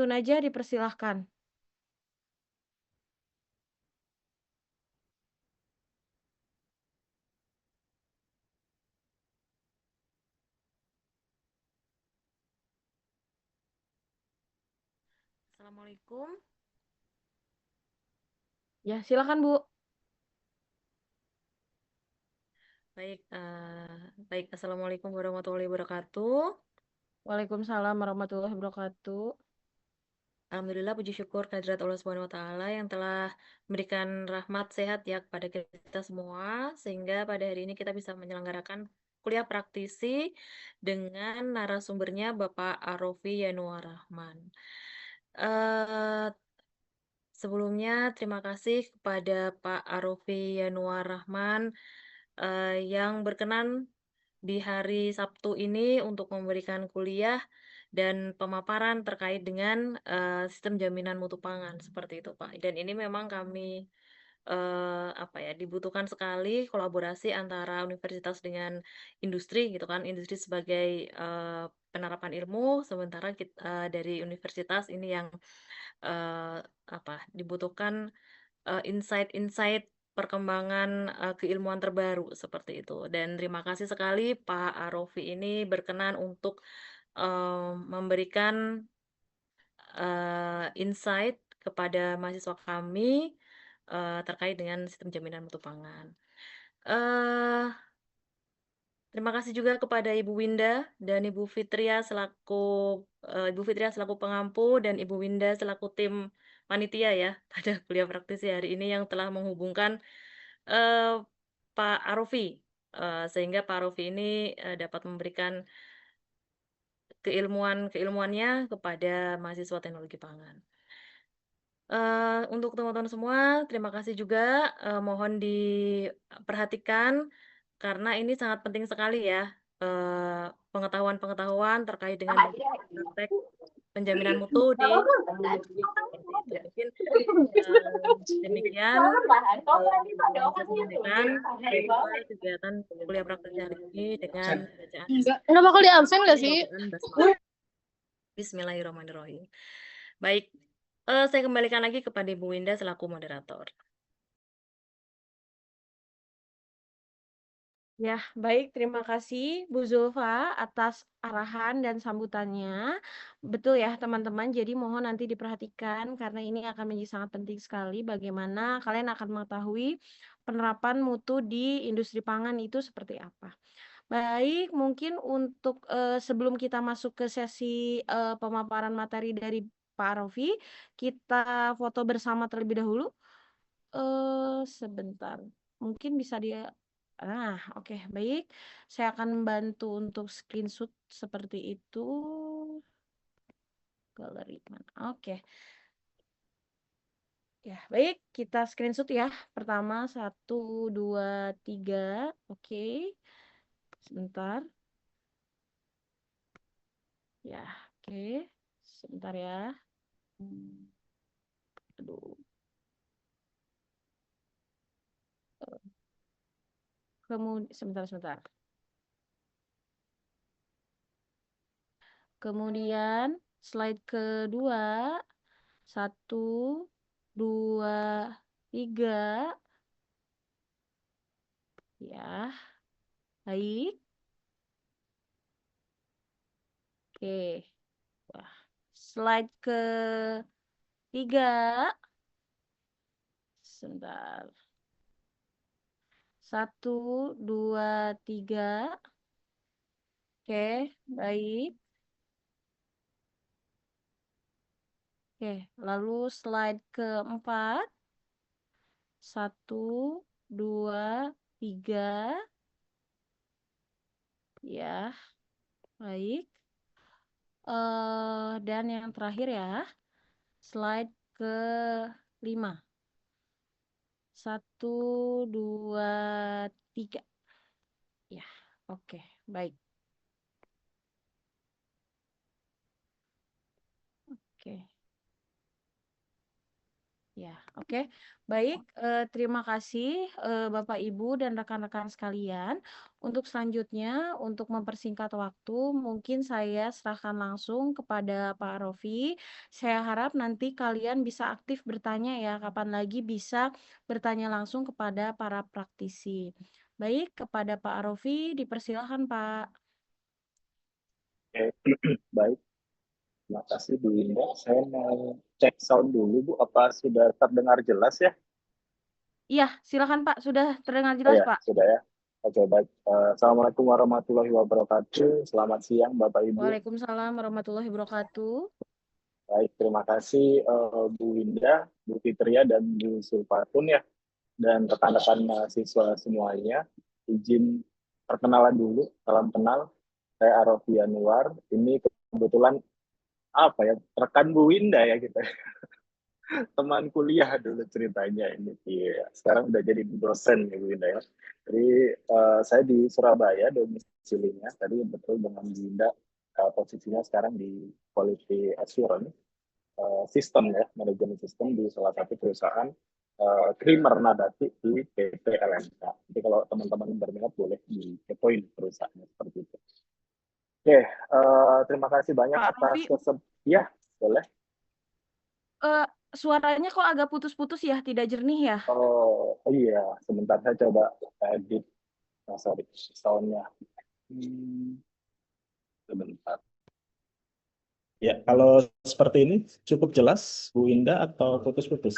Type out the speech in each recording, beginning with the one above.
Naja dipersilahkan. Assalamualaikum. Ya, silakan Bu. Baik, baik. Assalamualaikum warahmatullahi wabarakatuh. Waalaikumsalam warahmatullahi wabarakatuh. Alhamdulillah, puji syukur kehadirat Allah Subhanahu wa Ta'ala yang telah memberikan rahmat sehat ya kepada kita semua, sehingga pada hari ini kita bisa menyelenggarakan kuliah praktisi dengan narasumbernya Bapak Arofi Yanuar Rahman. Eh, Sebelumnya, terima kasih kepada Pak Arofi Yanuar Rahman yang berkenan di hari Sabtu ini untuk memberikan kuliah dan pemaparan terkait dengan sistem jaminan mutu pangan seperti itu, Pak. Dan ini memang kami apa ya, dibutuhkan sekali kolaborasi antara universitas dengan industri gitu kan. Industri sebagai penerapan ilmu, sementara kita dari universitas ini yang apa, dibutuhkan insight-insight perkembangan keilmuan terbaru seperti itu. Dan terima kasih sekali Pak Arofi ini berkenan untuk memberikan insight kepada mahasiswa kami terkait dengan sistem jaminan mutu pangan. Eh, Terima kasih juga kepada Ibu Winda dan Ibu Fitria selaku pengampu dan Ibu Winda selaku tim panitia ya pada kuliah praktisi hari ini yang telah menghubungkan eh, Pak Arofi sehingga Pak Arofi ini dapat memberikan keilmuannya kepada mahasiswa teknologi pangan. Untuk teman-teman semua, terima kasih juga. Mohon diperhatikan karena ini sangat penting sekali ya pengetahuan-pengetahuan terkait dengan praktek penjaminan mutu di industri seperti itu. Mungkin demikian yang saya sampaikan. Saya buka kegiatan kuliah praktek hari ini dengan bacaan Nggak bakal di absen nggak sih? bacaan basmalah. Bismillahirrahmanirrahim. Baik, saya kembalikan lagi kepada Ibu Winda selaku moderator. Ya, baik. Terima kasih Bu Zulfa atas arahan dan sambutannya. Betul ya, teman-teman. Jadi mohon nanti diperhatikan karena ini akan menjadi sangat penting sekali bagaimana kalian akan mengetahui penerapan mutu di industri pangan itu seperti apa. Baik, mungkin untuk sebelum kita masuk ke sesi pemaparan materi dari Pak Rofi, kita foto bersama terlebih dahulu. Sebentar. Mungkin bisa dia oke, baik. Saya akan membantu untuk screenshot seperti itu. Galeri mana? Oke. Ya, baik. Kita screenshot ya. Pertama, 1, 2, 3. Oke. Sebentar. Ya, oke. Sebentar ya. Aduh. Kemudian, sebentar. Kemudian, slide kedua. 1, 2, 3. Ya, baik. Oke. Wah, slide ke-3. Sebentar. 1, 2, 3. Oke, baik. Oke, lalu slide ke-4. 1, 2, 3. Ya, baik. Dan yang terakhir ya, slide ke-5. 1, 2, 3. Ya, oke, baik. Oke. Ya, oke. Baik, terima kasih Bapak Ibu dan rekan-rekan sekalian. Untuk selanjutnya, untuk mempersingkat waktu, mungkin saya serahkan langsung kepada Pak Rofi. Saya harap nanti kalian bisa aktif bertanya ya, kapan lagi bisa bertanya langsung kepada para praktisi. Baik, kepada Pak Rofi, dipersilakan Pak. Oke, baik. Terima kasih Bu Linda. Saya mau cek sound dulu Bu, apa sudah terdengar jelas ya? Iya, silakan Pak. Sudah terdengar Oh jelas ya, Pak. sudah ya. Oke, baik. Assalamualaikum warahmatullahi wabarakatuh. Selamat siang Bapak Ibu. Waalaikumsalam warahmatullahi wabarakatuh. Baik, terima kasih Bu Linda, Bu Fitria, dan Bu Sulfatun ya, dan rekan-rekan mahasiswa semuanya. Izin perkenalan dulu, salam kenal. Saya Arafi Anwar. Ini kebetulan apa ya, rekan Bu Winda ya kita. Teman kuliah dulu ceritanya ini. Iya, sekarang udah jadi dosen ya Bu Winda ya. Jadi saya di Surabaya domisilinya. Tadi betul dengan Bu Winda, posisinya sekarang di quality assurance sistem ya, manajemen sistem di salah satu perusahaan Krimer Nabati di PT LNK. Jadi kalau teman-teman berminat boleh dikepoin perusahaannya seperti itu. Oke, terima kasih banyak Pak atas Rofi, ya boleh. eh, suaranya kok agak putus-putus ya, tidak jernih ya? Oh iya, sebentar saya coba edit. Oh, sorry, soundnya. Hmm, sebentar. Ya, kalau seperti ini cukup jelas, Bu Indah, atau putus-putus?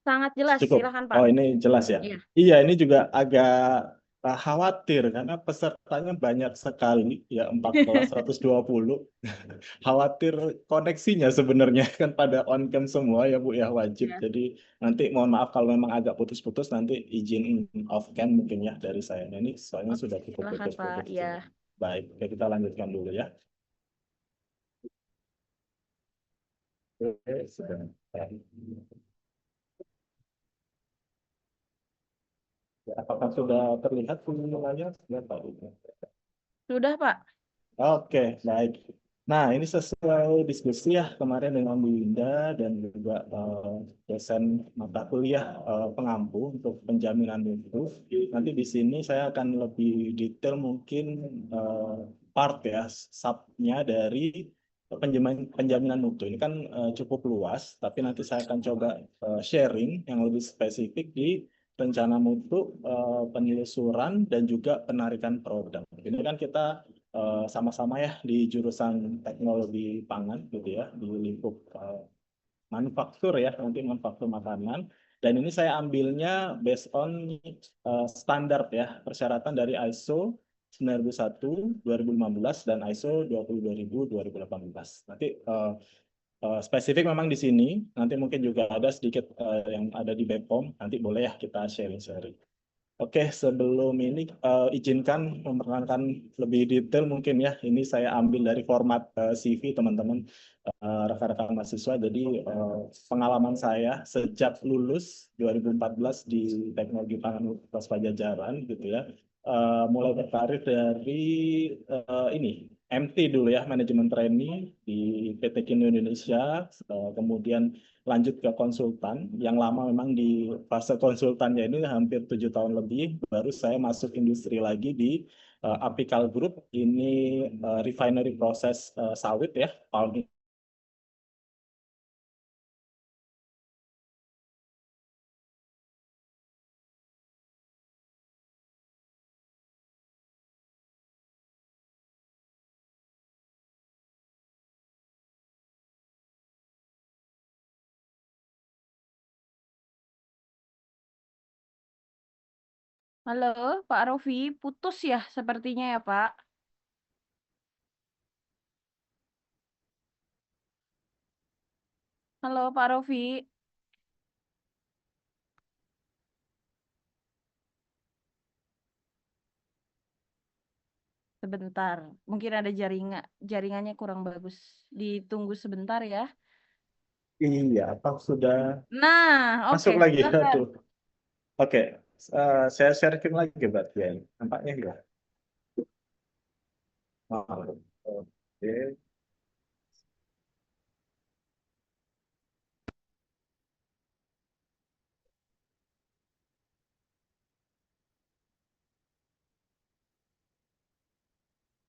Sangat jelas, Cukup. silakan Pak. Oh, ini jelas ya. Iya. Iya, ini juga agak khawatir karena pesertanya banyak sekali, ya 1420. Khawatir koneksinya sebenarnya kan pada on cam semua ya Bu ya, wajib. Ya. Jadi nanti mohon maaf kalau memang agak putus-putus, nanti izin off cam mungkin ya dari saya. Nah, ini soalnya Oke, sudah cukup silakan Pak. putus-putus. Ya. Baik, oke, kita lanjutkan dulu ya. Oke, sebentar. Ya, apakah sudah terlihat pengumumannya? Sudah Pak. Sudah Pak. Oke, baik. Nah, ini sesuai diskusi ya kemarin dengan Bu Winda dan juga dosen mata kuliah pengampu untuk penjaminan mutu. Nanti di sini saya akan lebih detail mungkin eh, part ya, subnya dari penjaminan mutu. Ini kan cukup luas, tapi nanti saya akan coba sharing yang lebih spesifik di rencana mutu, penelusuran, dan juga penarikan produk. Ini kan kita sama-sama ya di jurusan teknologi pangan gitu ya, di lingkup manufaktur ya, nanti manufaktur makanan. Dan ini saya ambilnya based on standar ya, persyaratan dari ISO 9001 2015 dan ISO 22000 2018. Nanti spesifik memang di sini, nanti mungkin juga ada sedikit yang ada di BPOM, nanti boleh ya kita sharing-sharing. Oke, sebelum ini izinkan memperkenalkan lebih detail mungkin ya. Ini saya ambil dari format CV teman-teman, rekan-rekan mahasiswa. Jadi pengalaman saya sejak lulus 2014 di Teknologi Pangan Universitas Pajajaran gitu ya. Mulai berkarir dari ini MT dulu ya, manajemen trainee di PT Kino Indonesia, kemudian lanjut ke konsultan. Yang lama memang di fase konsultannya ini hampir 7 tahun lebih, baru saya masuk industri lagi di Apical Group. Ini refinery proses sawit ya, palm. Halo, Pak Rofi. Putus ya sepertinya ya Pak. Halo, Pak Rofi. Sebentar. Mungkin ada jaringannya kurang bagus. Ditunggu sebentar ya. Iya, atau sudah Nah, oke, masuk lagi? silakan. Aduh. Oke, saya sharing lagi berarti ya. Nampaknya ya. Oh, oke.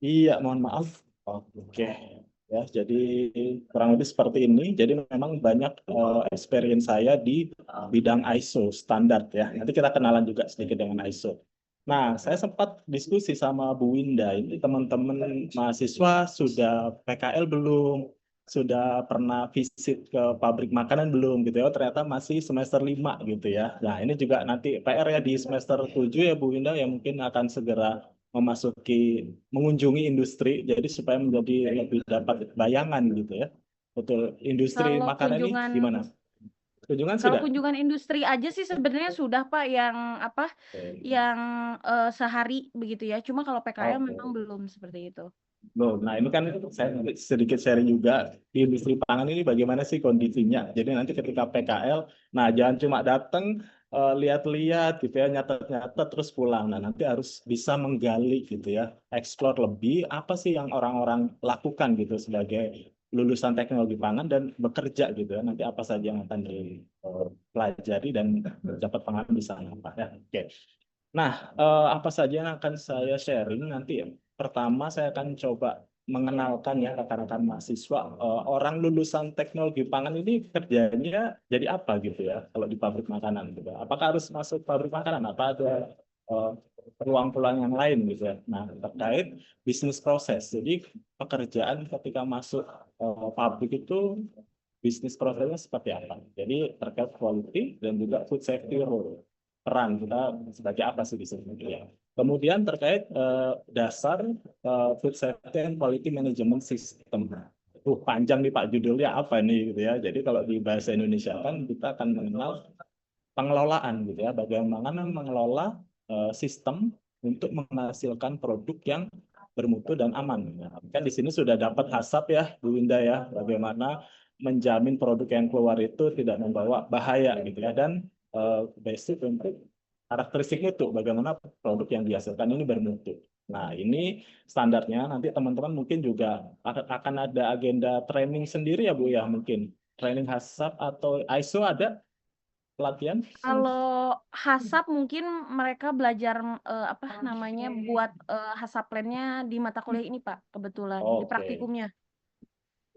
Iya, mohon maaf. Oke. Ya, jadi kurang lebih seperti ini. Jadi memang banyak experience saya di bidang ISO standar ya. Nanti kita kenalan juga sedikit dengan ISO. Nah, saya sempat diskusi sama Bu Winda. Ini teman-teman mahasiswa sudah PKL belum? Sudah pernah visit ke pabrik makanan belum gitu ya? Oh, ternyata masih semester 5 gitu ya. Nah, ini juga nanti PR ya di semester 7 ya Bu Winda yang mungkin akan segera memasuki mengunjungi industri jadi supaya menjadi lebih dapat bayangan gitu ya. Betul, industri Kalau makanan ini kunjungan gimana? Kunjungan Kalau sudah? kunjungan industri aja sih sebenarnya sudah Pak yang apa Oke. yang sehari begitu ya. Cuma kalau PKL memang Oke. belum seperti itu. Loh, nah ini kan saya sedikit sharing juga di industri pangan ini bagaimana sih kondisinya. Jadi nanti ketika PKL, nah jangan cuma datang lihat-lihat gitu ya, nyatet-nyatet terus pulang. Nah nanti harus bisa menggali gitu ya, explore lebih apa sih yang orang-orang lakukan gitu sebagai lulusan teknologi pangan dan bekerja gitu ya. Nanti apa saja yang akan dipelajari dan dapat pengalaman di sana Pak ya. Oke. Nah, apa saja yang akan saya sharing nanti ya? Pertama, saya akan coba mengenalkan ya rekan-rekan mahasiswa orang lulusan teknologi pangan ini kerjanya jadi apa gitu ya kalau di pabrik makanan gitu. Apakah harus masuk pabrik makanan? Apa ada eh, peluang-peluang yang lain gitu ya? Nah, terkait bisnis proses. Jadi pekerjaan ketika masuk pabrik itu bisnis prosesnya seperti apa? Jadi terkait quality dan juga food safety role peran kita sebagai apa sih di sini ya. Kemudian terkait dasar food safety and quality management system. Panjang nih Pak judulnya apa nih gitu ya. Jadi kalau di bahasa Indonesia kan kita akan mengenal pengelolaan gitu ya. Bagaimana mengelola sistem untuk menghasilkan produk yang bermutu dan aman. Nah, kan di sini sudah dapat hasap ya Bu Winda ya. Bagaimana menjamin produk yang keluar itu tidak membawa bahaya gitu ya. Dan basic untuk karakteristik mutu, bagaimana produk yang dihasilkan ini bermutu. Nah, ini standarnya nanti teman-teman mungkin juga akan ada agenda training sendiri ya Bu ya mungkin. Training HACCP atau ISO ada pelatihan? Kalau HACCP mungkin mereka belajar apa namanya buat HACCP plan-nya di mata kuliah ini Pak, kebetulan di Oke. praktikumnya.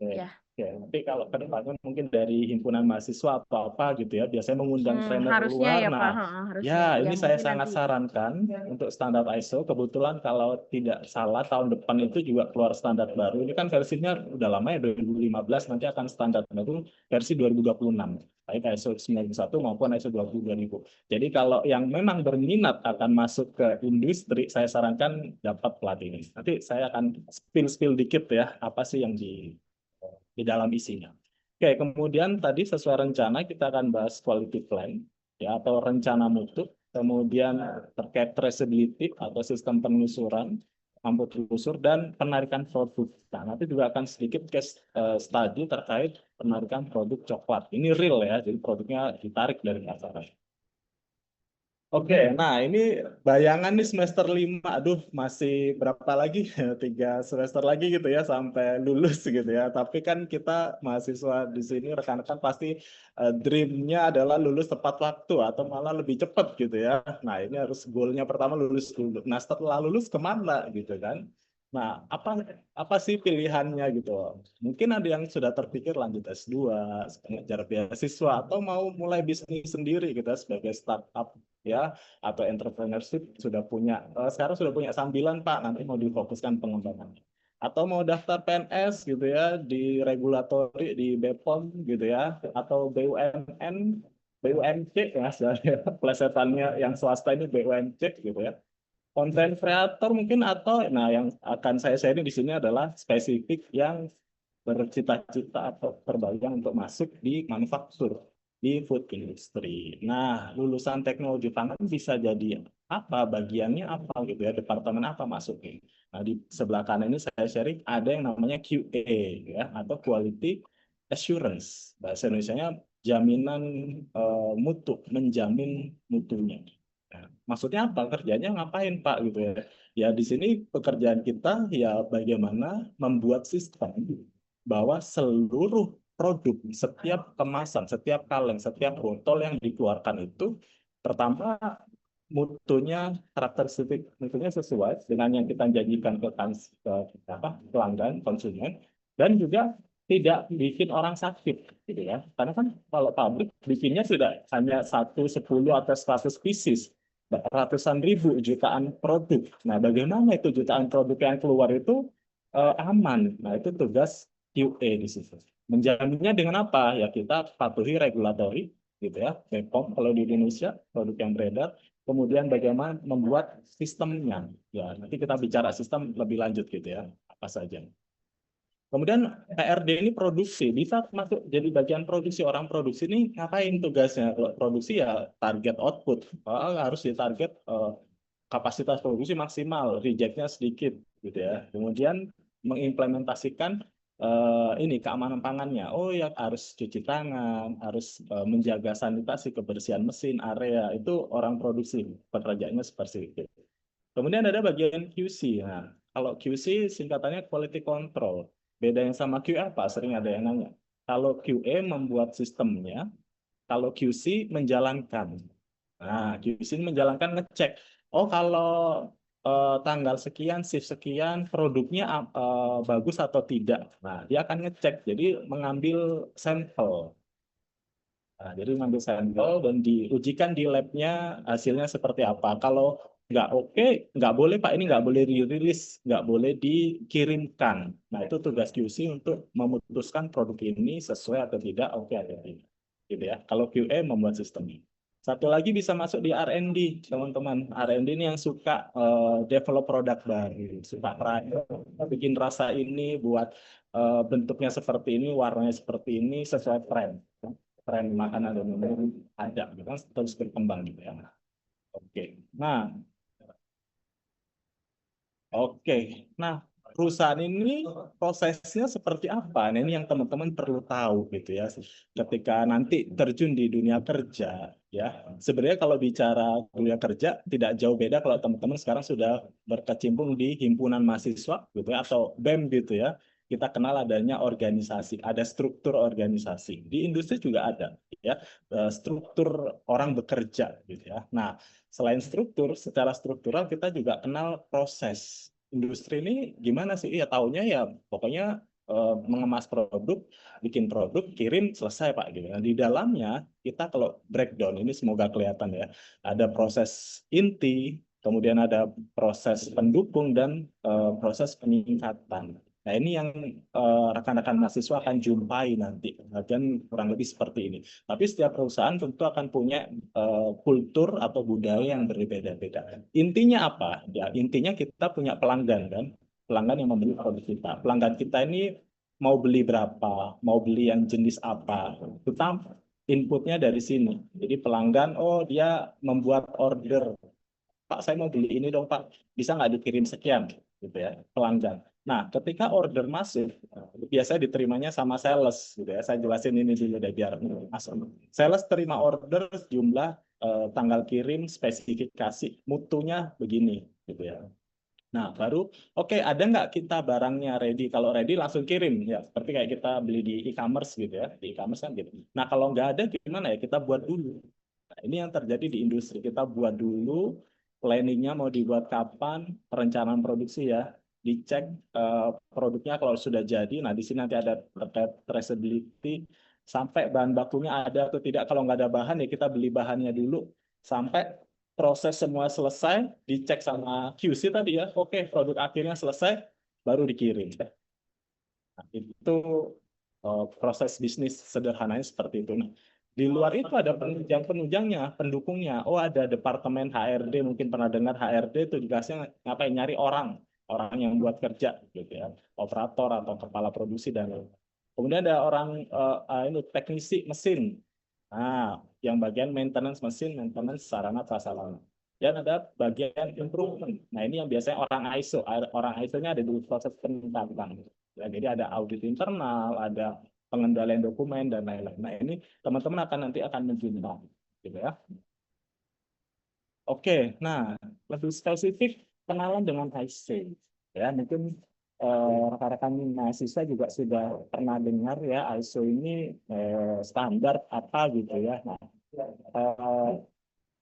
Oke. Ya. Oke, nanti kalau ke depannya mungkin dari himpunan mahasiswa atau apa gitu ya, biasanya mengundang trainer Harusnya luar. ya Pak, Nah, harusnya. ya Ya ini saya mungkin nanti. sangat sarankan untuk standar ISO. Kebetulan kalau tidak salah tahun depan itu juga keluar standar baru. Ini kan versinya udah lama ya 2015, nanti akan standar baru versi 2026. Baik ISO 91 maupun ISO 22000. Jadi kalau yang memang berminat akan masuk ke industri, saya sarankan dapat pelatihan ini. Nanti saya akan spill dikit ya, apa sih yang di dalam isinya. Oke, kemudian tadi sesuai rencana kita akan bahas quality plan ya atau rencana mutu, kemudian terkait traceability atau sistem penelusuran, mampu telusur dan penarikan produk. Nah, nanti juga akan sedikit case study terkait penarikan produk coklat. Ini real ya, jadi produknya ditarik dari pasaran. Oke, nah ini bayangan nih semester 5, aduh masih berapa lagi? 3 semester lagi gitu ya sampai lulus gitu ya. Tapi kan kita mahasiswa di sini rekan-rekan pasti dream-nya adalah lulus tepat waktu atau malah lebih cepat gitu ya. Nah ini harus goalnya pertama lulus dulu. Nah setelah lulus kemana gitu kan? Nah apa sih pilihannya gitu? Mungkin ada yang sudah terpikir lanjut S2, mengejar beasiswa atau mau mulai bisnis sendiri gitu ya, sebagai startup ya atau entrepreneurship sudah punya sekarang sudah punya sambilan Pak nanti mau difokuskan pengembangannya atau mau daftar PNS gitu ya di regulatori di BPOM gitu ya atau BUMN BUMC ya plesetannya yang swasta ini BUMC gitu ya konten kreator mungkin atau nah yang akan saya sharing di sini adalah spesifik yang bercita-cita atau berbayang untuk masuk di manufaktur di food industry. Nah, lulusan teknologi pangan bisa jadi apa bagiannya apa gitu ya, departemen apa masuknya. Nah, di sebelah kanan ini saya sharing ada yang namanya QA ya atau quality assurance. Bahasa Indonesianya jaminan mutu, menjamin mutunya. Nah, maksudnya apa? Kerjanya ngapain Pak gitu ya? Ya di sini pekerjaan kita ya bagaimana membuat sistem bahwa seluruh produk, setiap kemasan, setiap kaleng, setiap botol yang dikeluarkan itu pertama mutunya, karakteristik mutunya sesuai dengan yang kita janjikan pelanggan, konsumen, dan juga tidak bikin orang sakit, gitu ya. Karena kan kalau pabrik bikinnya sudah hanya 1, 10, atau 100 pieces, ratusan ribu, jutaan produk. Nah, bagaimana itu jutaan produk yang keluar itu aman? Nah, itu tugas QA di situ. Menjaminnya dengan apa? Ya kita patuhi regulatory, gitu ya. BPOM kalau di Indonesia, produk yang beredar. Kemudian bagaimana membuat sistemnya. Ya, nanti kita bicara sistem lebih lanjut gitu ya. Apa saja. Kemudian PRD ini produksi, bisa masuk jadi bagian produksi. Orang produksi ini ngapain tugasnya? Kalau produksi ya target output. Harus ditarget kapasitas produksi maksimal, rejectnya sedikit gitu ya. Kemudian mengimplementasikan ini keamanan pangannya. Oh ya, harus cuci tangan, harus menjaga sanitasi, kebersihan mesin, area. Itu orang produksi, pekerjaannya seperti itu. Kemudian ada bagian QC. Nah, kalau QC singkatannya quality control. Beda yang sama QA apa? Sering ada yang nanya. Kalau QA membuat sistemnya, kalau QC menjalankan. Nah, QC menjalankan, ngecek. Oh, kalau tanggal sekian, shift sekian, produknya bagus atau tidak. Nah, dia akan ngecek. Jadi mengambil sampel. Nah, jadi mengambil sampel dan diujikan di labnya hasilnya seperti apa. Kalau nggak oke, nggak boleh Pak, ini nggak boleh dirilis, nggak boleh dikirimkan. Nah, itu tugas QC untuk memutuskan produk ini sesuai atau tidak, oke atau tidak. Gitu ya. Kalau QA membuat sistemnya. Satu lagi bisa masuk di R&D, teman-teman. R&D ini yang suka develop produk baru, suka bikin rasa ini, buat bentuknya seperti ini, warnanya seperti ini, sesuai tren makanan dan minum ada, kan terus berkembang gitu ya. Oke. Nah, oke. Nah, perusahaan ini prosesnya seperti apa? Nah, ini yang teman-teman perlu tahu gitu ya. Ketika nanti terjun di dunia kerja, ya. Sebenarnya kalau bicara dunia kerja tidak jauh beda kalau teman-teman sekarang sudah berkecimpung di himpunan mahasiswa gitu ya, atau BEM gitu ya. Kita kenal adanya organisasi, ada struktur organisasi. Di industri juga ada ya, struktur orang bekerja gitu ya. Nah, selain struktur, secara struktural kita juga kenal proses. Industri ini gimana sih? Ya taunya ya pokoknya mengemas produk, bikin produk, kirim, selesai Pak. Gitu. Nah, di dalamnya kita kalau breakdown, ini semoga kelihatan ya, ada proses inti, kemudian ada proses pendukung, dan proses peningkatan. Nah, ini yang rekan-rekan mahasiswa akan jumpai nanti, dan kurang lebih seperti ini. Tapi setiap perusahaan tentu akan punya kultur atau budaya yang berbeda-beda. Intinya apa? Ya, intinya kita punya pelanggan kan, pelanggan yang membeli produk kita. Pelanggan kita ini mau beli berapa, mau beli yang jenis apa, kita inputnya dari sini. Jadi pelanggan, oh dia membuat order, Pak saya mau beli ini dong Pak, bisa nggak dikirim sekian, gitu ya, pelanggan. Nah, ketika order masuk, biasanya diterimanya sama sales, gitu ya. Saya jelasin ini dulu deh biar masuk. Sales terima order, jumlah, tanggal kirim, spesifikasi, mutunya begini, gitu ya. Nah, baru oke, ada nggak kita barangnya ready? Kalau ready langsung kirim ya, seperti kayak kita beli di e-commerce gitu ya, di e-commerce kan gitu. Nah, kalau nggak ada gimana ya? Kita buat dulu. Nah, ini yang terjadi di industri. Kita buat dulu, planningnya mau dibuat kapan, perencanaan produksi ya, dicek produknya kalau sudah jadi. Nah, di sini nanti ada terkait traceability, sampai bahan bakunya ada atau tidak. Kalau nggak ada bahan ya kita beli bahannya dulu, sampai proses semua selesai, dicek sama QC tadi ya, oke produk akhirnya selesai, baru dikirim. Nah, itu proses bisnis sederhananya seperti itu. Nah, di luar itu ada penunjang-penunjangnya, pendukungnya. Oh, ada departemen HRD, mungkin pernah dengar HRD itu dikasih ngapain, nyari orang yang buat kerja gitu ya, operator atau kepala produksi dan lain. Kemudian ada orang ini teknisi mesin. Nah, yang bagian maintenance mesin, maintenance sarana prasarana. Dan ada bagian improvement. Nah, ini yang biasanya orang ISO. Orang ISO-nya ada di proses peningkatan. Ya, jadi ada audit internal, ada pengendalian dokumen dan lain-lain. Nah, ini teman-teman nanti akan menjumpai, gitu ya. Oke, nah lebih spesifik kenalan dengan ISO. Ya, mungkin rekan-rekan mahasiswa juga sudah pernah dengar ya ISO ini standar apa gitu ya. Nah,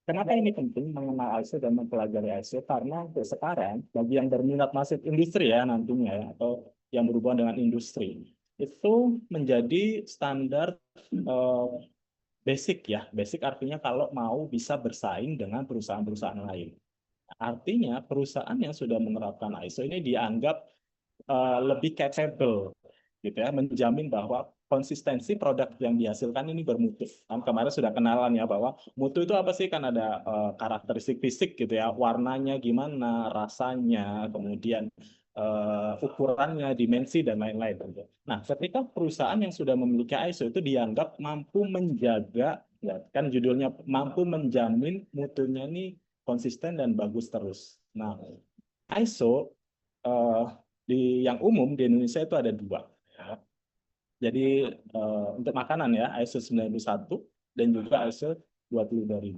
Kenapa ini penting mengenal ISO dan mempelajari ISO? Karena untuk sekarang, bagi yang berminat masuk industri ya nantinya ya, atau yang berhubungan dengan industri, itu menjadi standar eh, basic ya. Basic artinya kalau mau bisa bersaing dengan perusahaan-perusahaan lain. Artinya perusahaan yang sudah menerapkan ISO ini dianggap lebih capable gitu ya, menjamin bahwa konsistensi produk yang dihasilkan ini bermutu. Kan kemarin sudah kenalan ya bahwa mutu itu apa sih? Kan ada karakteristik fisik gitu ya, warnanya gimana, rasanya, kemudian ukurannya, dimensi dan lain-lain. Nah, ketika perusahaan yang sudah memiliki ISO itu dianggap mampu menjaga, ya kan judulnya mampu menjamin mutunya ini konsisten dan bagus terus. Nah, ISO eh, yang umum di Indonesia itu ada dua. Ya. Jadi untuk makanan ya ISO 91 dan juga ISO 22000.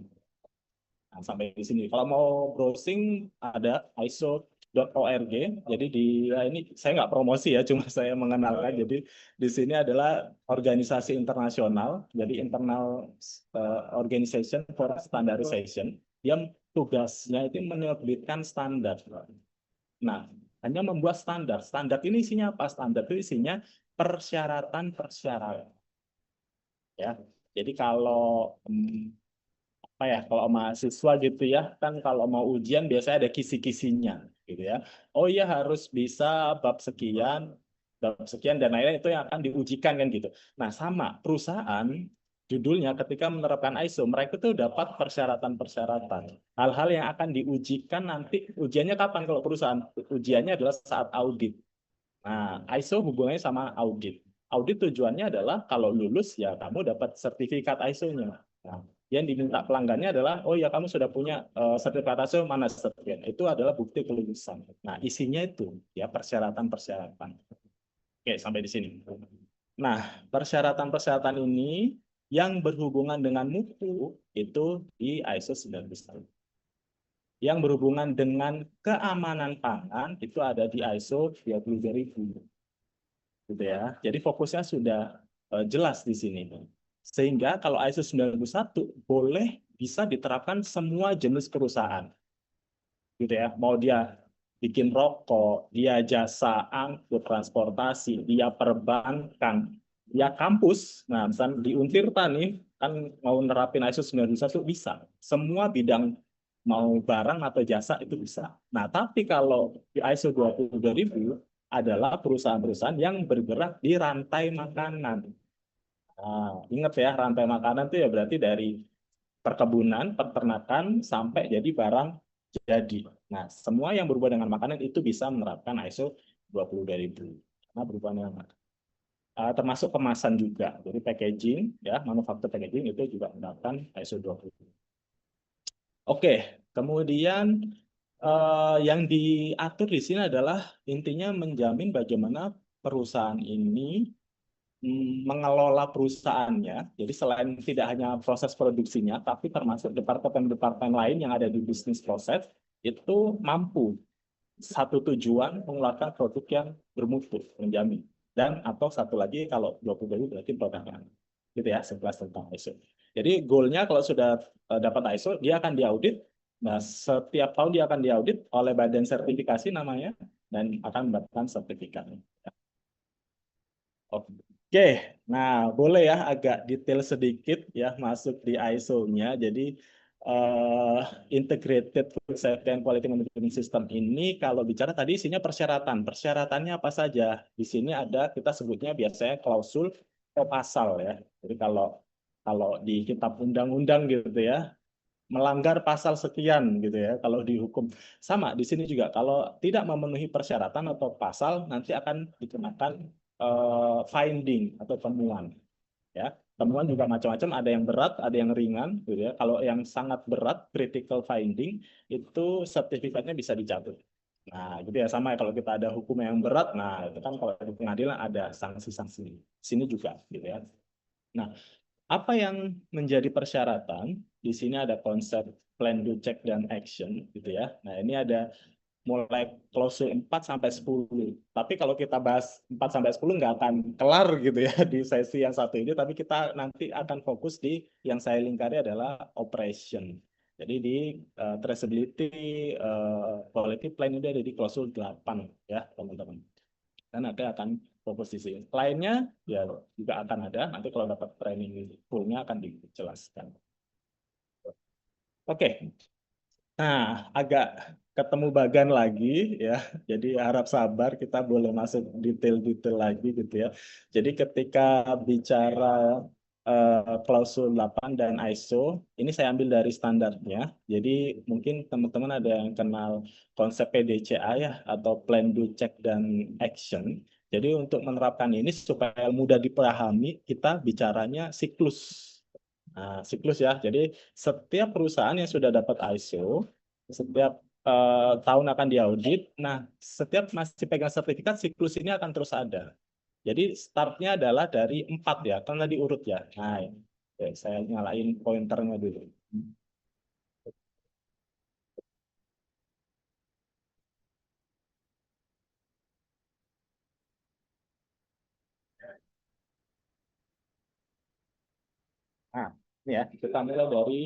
Nah, sampai di sini. Kalau mau browsing ada ISO.org. Jadi ini saya nggak promosi ya, cuma saya mengenalkan. Jadi di sini adalah organisasi internasional, jadi internal organization for standardization yang tugasnya itu menerbitkan standar. Nah, hanya membuat standar. Standar ini isinya apa? Standar itu isinya persyaratan-persyaratan. Ya, jadi kalau apa ya, kalau mahasiswa gitu ya, kan kalau mau ujian biasanya ada kisi-kisinya, gitu ya. Oh iya harus bisa bab sekian dan lain-lain itu yang akan diujikan kan gitu. Nah, sama perusahaan judulnya ketika menerapkan ISO, mereka tuh dapat persyaratan-persyaratan. Hal-hal yang akan diujikan nanti, ujiannya kapan kalau perusahaan? Ujiannya adalah saat audit. Nah, ISO hubungannya sama audit. Audit tujuannya adalah kalau lulus ya kamu dapat sertifikat ISO-nya. Nah, yang diminta pelanggannya adalah, oh ya kamu sudah punya sertifikat ISO mana sertifikat. Itu adalah bukti kelulusan. Nah, isinya itu ya persyaratan-persyaratan. Oke, sampai di sini. Nah, persyaratan-persyaratan ini yang berhubungan dengan mutu itu di ISO 91. Yang berhubungan dengan keamanan pangan itu ada di ISO 23000. Gitu ya. Jadi fokusnya sudah jelas di sini. Sehingga kalau ISO 91 boleh bisa diterapkan semua jenis perusahaan. Gitu ya. Mau dia bikin rokok, dia jasa angkut transportasi, dia perbankan, dia kampus. Nah, misalnya di Untirta nih kan mau nerapin ISO 91 bisa. Semua bidang mau barang atau jasa itu bisa. Nah, tapi kalau di ISO 22000 adalah perusahaan-perusahaan yang bergerak di rantai makanan. Nah, ingat ya, rantai makanan itu ya berarti dari perkebunan, peternakan, sampai jadi barang jadi. Nah, semua yang berhubungan dengan makanan itu bisa menerapkan ISO 22000. Karena berhubungan dengan makanan. Termasuk kemasan juga. Jadi packaging, ya, manufaktur packaging itu juga menerapkan ISO 22000. Oke, kemudian yang diatur di sini adalah intinya menjamin bagaimana perusahaan ini mengelola perusahaannya. Jadi selain tidak hanya proses produksinya, tapi termasuk departemen-departemen lain yang ada di bisnis proses itu mampu satu tujuan mengeluarkan produk yang bermutu, menjamin. Dan atau satu lagi kalau 20 berarti produknya. Gitu ya, sekelas tentang ISO. Jadi goalnya kalau sudah dapat ISO, dia akan diaudit. Nah, setiap tahun dia akan diaudit oleh badan sertifikasi namanya dan akan mendapatkan sertifikat. Oke, nah boleh ya agak detail sedikit ya masuk di ISO-nya. Jadi Integrated Food Safety and Quality Management System ini kalau bicara tadi isinya persyaratan. Persyaratannya apa saja? Di sini ada kita sebutnya biasanya klausul atau pasal ya. Jadi kalau di kitab undang-undang gitu ya, melanggar pasal sekian gitu ya kalau dihukum. Sama di sini juga kalau tidak memenuhi persyaratan atau pasal nanti akan dikenakan finding atau temuan ya. Temuan juga macam-macam, ada yang berat, ada yang ringan gitu ya. Kalau yang sangat berat critical finding itu sertifikatnya bisa dicabut. Nah, gitu ya sama ya kalau kita ada hukum yang berat, nah itu kan kalau di pengadilan ada sanksi-sanksi. Sini juga gitu ya. Nah, apa yang menjadi persyaratan? Di sini ada konsep plan, do, check, dan action gitu ya. Nah, ini ada mulai klausul 4 sampai 10. Tapi kalau kita bahas 4 sampai 10 nggak akan kelar gitu ya di sesi yang satu ini, tapi kita nanti akan fokus di yang saya lingkari adalah operation. Jadi di traceability quality plan ini ada di klausul 8 ya teman-teman. Dan nanti akan proposisi. Lainnya ya juga akan ada. Nanti kalau dapat training full-nya akan dijelaskan. Oke. Nah, agak ketemu bagan lagi ya. Jadi harap sabar kita boleh masuk detail-detail lagi gitu ya. Jadi ketika bicara klausul 8 dan ISO, ini saya ambil dari standarnya. Jadi mungkin teman-teman ada yang kenal konsep PDCA ya atau Plan, Do, Check, dan Action. Jadi untuk menerapkan ini supaya mudah dipahami, kita bicaranya siklus. Nah, siklus ya. Jadi setiap perusahaan yang sudah dapat ISO, setiap tahun akan diaudit. Nah, setiap masih pegang sertifikat, siklus ini akan terus ada. Jadi startnya adalah dari 4 ya, kan tadi urut ya. Nah, saya nyalain pointernya dulu. Nah, ini ya, kita mulai dari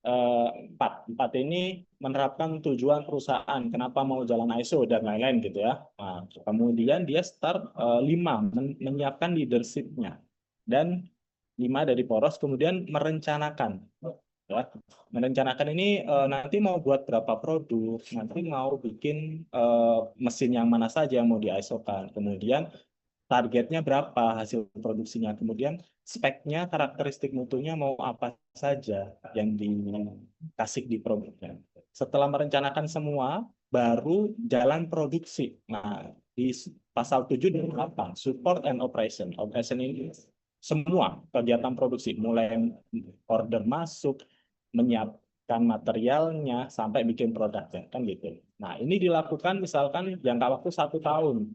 4. 4 ini menerapkan tujuan perusahaan, kenapa mau jalan ISO dan lain-lain gitu ya. Nah, kemudian dia start 5, menyiapkan leadership-nya. Dan 5 dari poros, kemudian merencanakan. Ya. Merencanakan ini nanti mau buat berapa produk, nanti mau bikin mesin yang mana saja yang mau di ISO-kan. Kemudian targetnya berapa hasil produksinya, kemudian speknya, karakteristik mutunya mau apa saja yang dikasih di produknya. Setelah merencanakan semua, baru jalan produksi. Nah, di pasal 7 dan 8, support and operation. Operation ini semua kegiatan produksi, mulai order masuk, menyiapkan materialnya, sampai bikin produknya, kan gitu. Nah, ini dilakukan misalkan jangka waktu 1 tahun.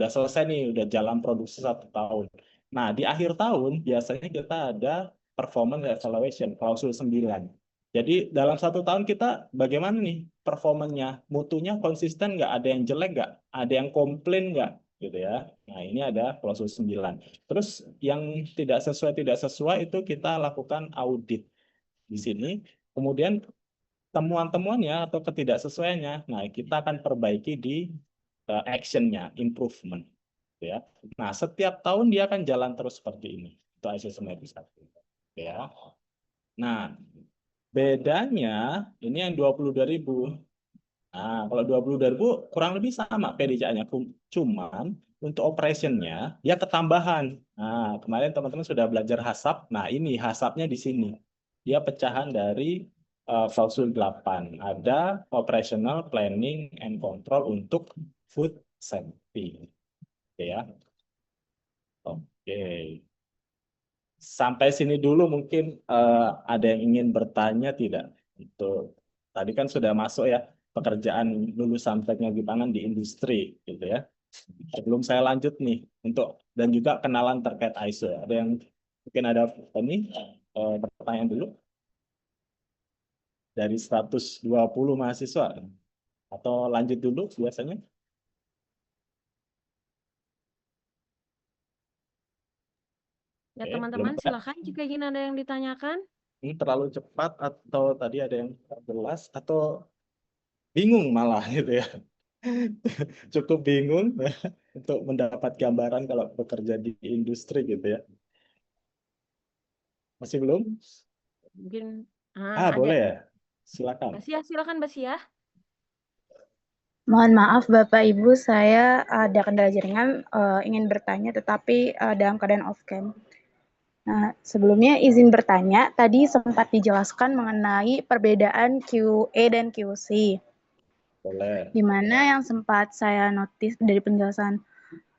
Udah selesai nih, udah jalan produksi 1 tahun. Nah, di akhir tahun biasanya kita ada performance evaluation, klausul 9. Jadi dalam 1 tahun kita bagaimana nih performanya, mutunya konsisten nggak, ada yang jelek nggak, ada yang komplain nggak, gitu ya. Nah, ini ada klausul 9. Terus yang tidak sesuai itu kita lakukan audit di sini. Kemudian temuan-temuannya atau ketidaksesuaiannya, nah kita akan perbaiki di action-nya, improvement. Ya. Nah, setiap tahun dia akan jalan terus seperti ini. Itu ISO 9001. Ya. Nah, bedanya ini yang 22.000. Nah, kalau 22.000 kurang lebih sama PDCA-nya. Cuman untuk operation-nya dia ketambahan. Nah, kemarin teman-teman sudah belajar hasap. Nah, ini hasapnya di sini. Dia pecahan dari klausul 8. Ada operational planning and control untuk food safety. Oke ya. Oke. Sampai sini dulu mungkin ada yang ingin bertanya tidak? Untuk tadi kan sudah masuk ya pekerjaan lulusan teknologi pangan di industri gitu ya. Sebelum saya lanjut nih untuk dan juga kenalan terkait ISO. Ada yang mungkin ada ini pertanyaan dulu dari 120 mahasiswa atau lanjut dulu biasanya? Ya, Oke, belum teman-teman, ada. silakan jika ingin ada yang ditanyakan. Ini terlalu cepat atau tadi ada yang tak jelas atau bingung malah gitu ya. Cukup bingung untuk mendapat gambaran kalau bekerja di industri gitu ya. Masih belum? Mungkin Ah, ada. boleh ya. Silakan. Mbak Sia, silakan Mbak Sia. Mohon maaf Bapak Ibu, saya ada kendala jaringan, ingin bertanya tetapi dalam keadaan off cam. Nah, sebelumnya izin bertanya, tadi sempat dijelaskan mengenai perbedaan QA dan QC. Boleh. Di mana yang sempat saya notice dari penjelasan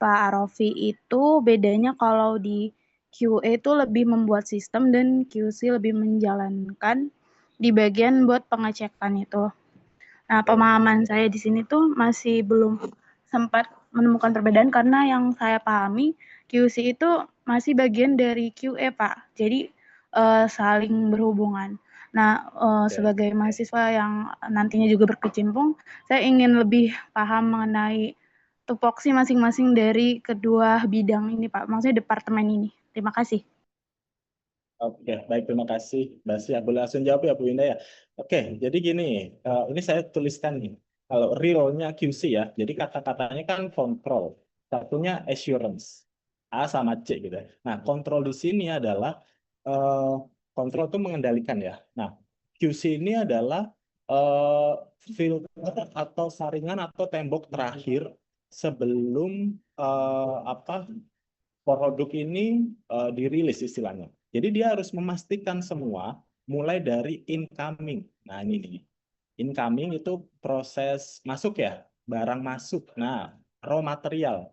Pak Arofi itu bedanya kalau di QA itu lebih membuat sistem dan QC lebih menjalankan di bagian buat pengecekan itu. Nah, pemahaman saya di sini tuh masih belum sempat menemukan perbedaan karena yang saya pahami QC itu masih bagian dari QA, Pak. Jadi saling berhubungan. Nah, sebagai mahasiswa yang nantinya juga berkecimpung, saya ingin lebih paham mengenai tupoksi masing-masing dari kedua bidang ini, Pak. Maksudnya departemen ini. Terima kasih. Oke, baik, terima kasih, Mbak Sia. Boleh langsung jawab ya, Bu Indah ya. Oke, jadi gini, ini saya tuliskan nih. Kalau real-nya QC ya, jadi kata-katanya kan control, satunya assurance, A sama C gitu ya. Nah, kontrol di sini adalah kontrol itu mengendalikan ya. Nah, QC ini adalah eh, filter atau saringan atau tembok terakhir sebelum produk ini dirilis istilahnya. Jadi dia harus memastikan semua mulai dari incoming. Nah, ini nih. Incoming itu proses masuk ya, barang masuk. Nah, raw material.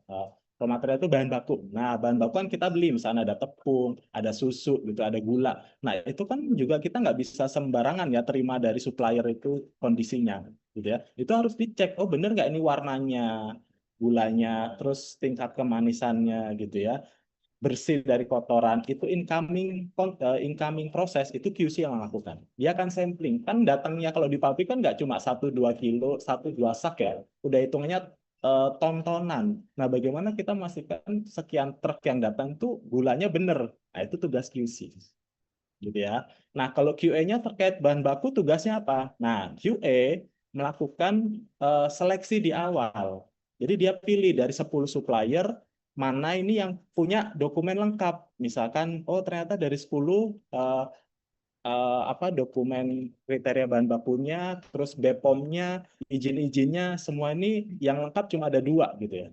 Raw material itu bahan baku. Nah, bahan baku kan kita beli, misalnya ada tepung, ada susu, gitu, ada gula. Nah, itu kan juga kita nggak bisa sembarangan ya terima dari supplier itu kondisinya, gitu ya. Itu harus dicek. Oh, bener nggak ini warnanya, gulanya, terus tingkat kemanisannya, gitu ya, bersih dari kotoran. Itu incoming proses itu QC yang melakukan. Dia akan sampling, kan datangnya kalau di pabrik kan nggak cuma 1-2 kilo, 1-2 sak ya, udah hitungannya tontonan. Nah, bagaimana kita memastikan sekian truk yang datang tuh gulanya bener. Nah, itu tugas QC, gitu ya. Nah, kalau QA-nya terkait bahan baku, tugasnya apa? Nah, QA melakukan seleksi di awal. Jadi dia pilih dari 10 supplier, mana ini yang punya dokumen lengkap. Misalkan, oh ternyata dari 10 dokumen kriteria bahan bakunya, terus BPOM-nya, izin-izinnya, semua ini yang lengkap cuma ada 2 gitu ya.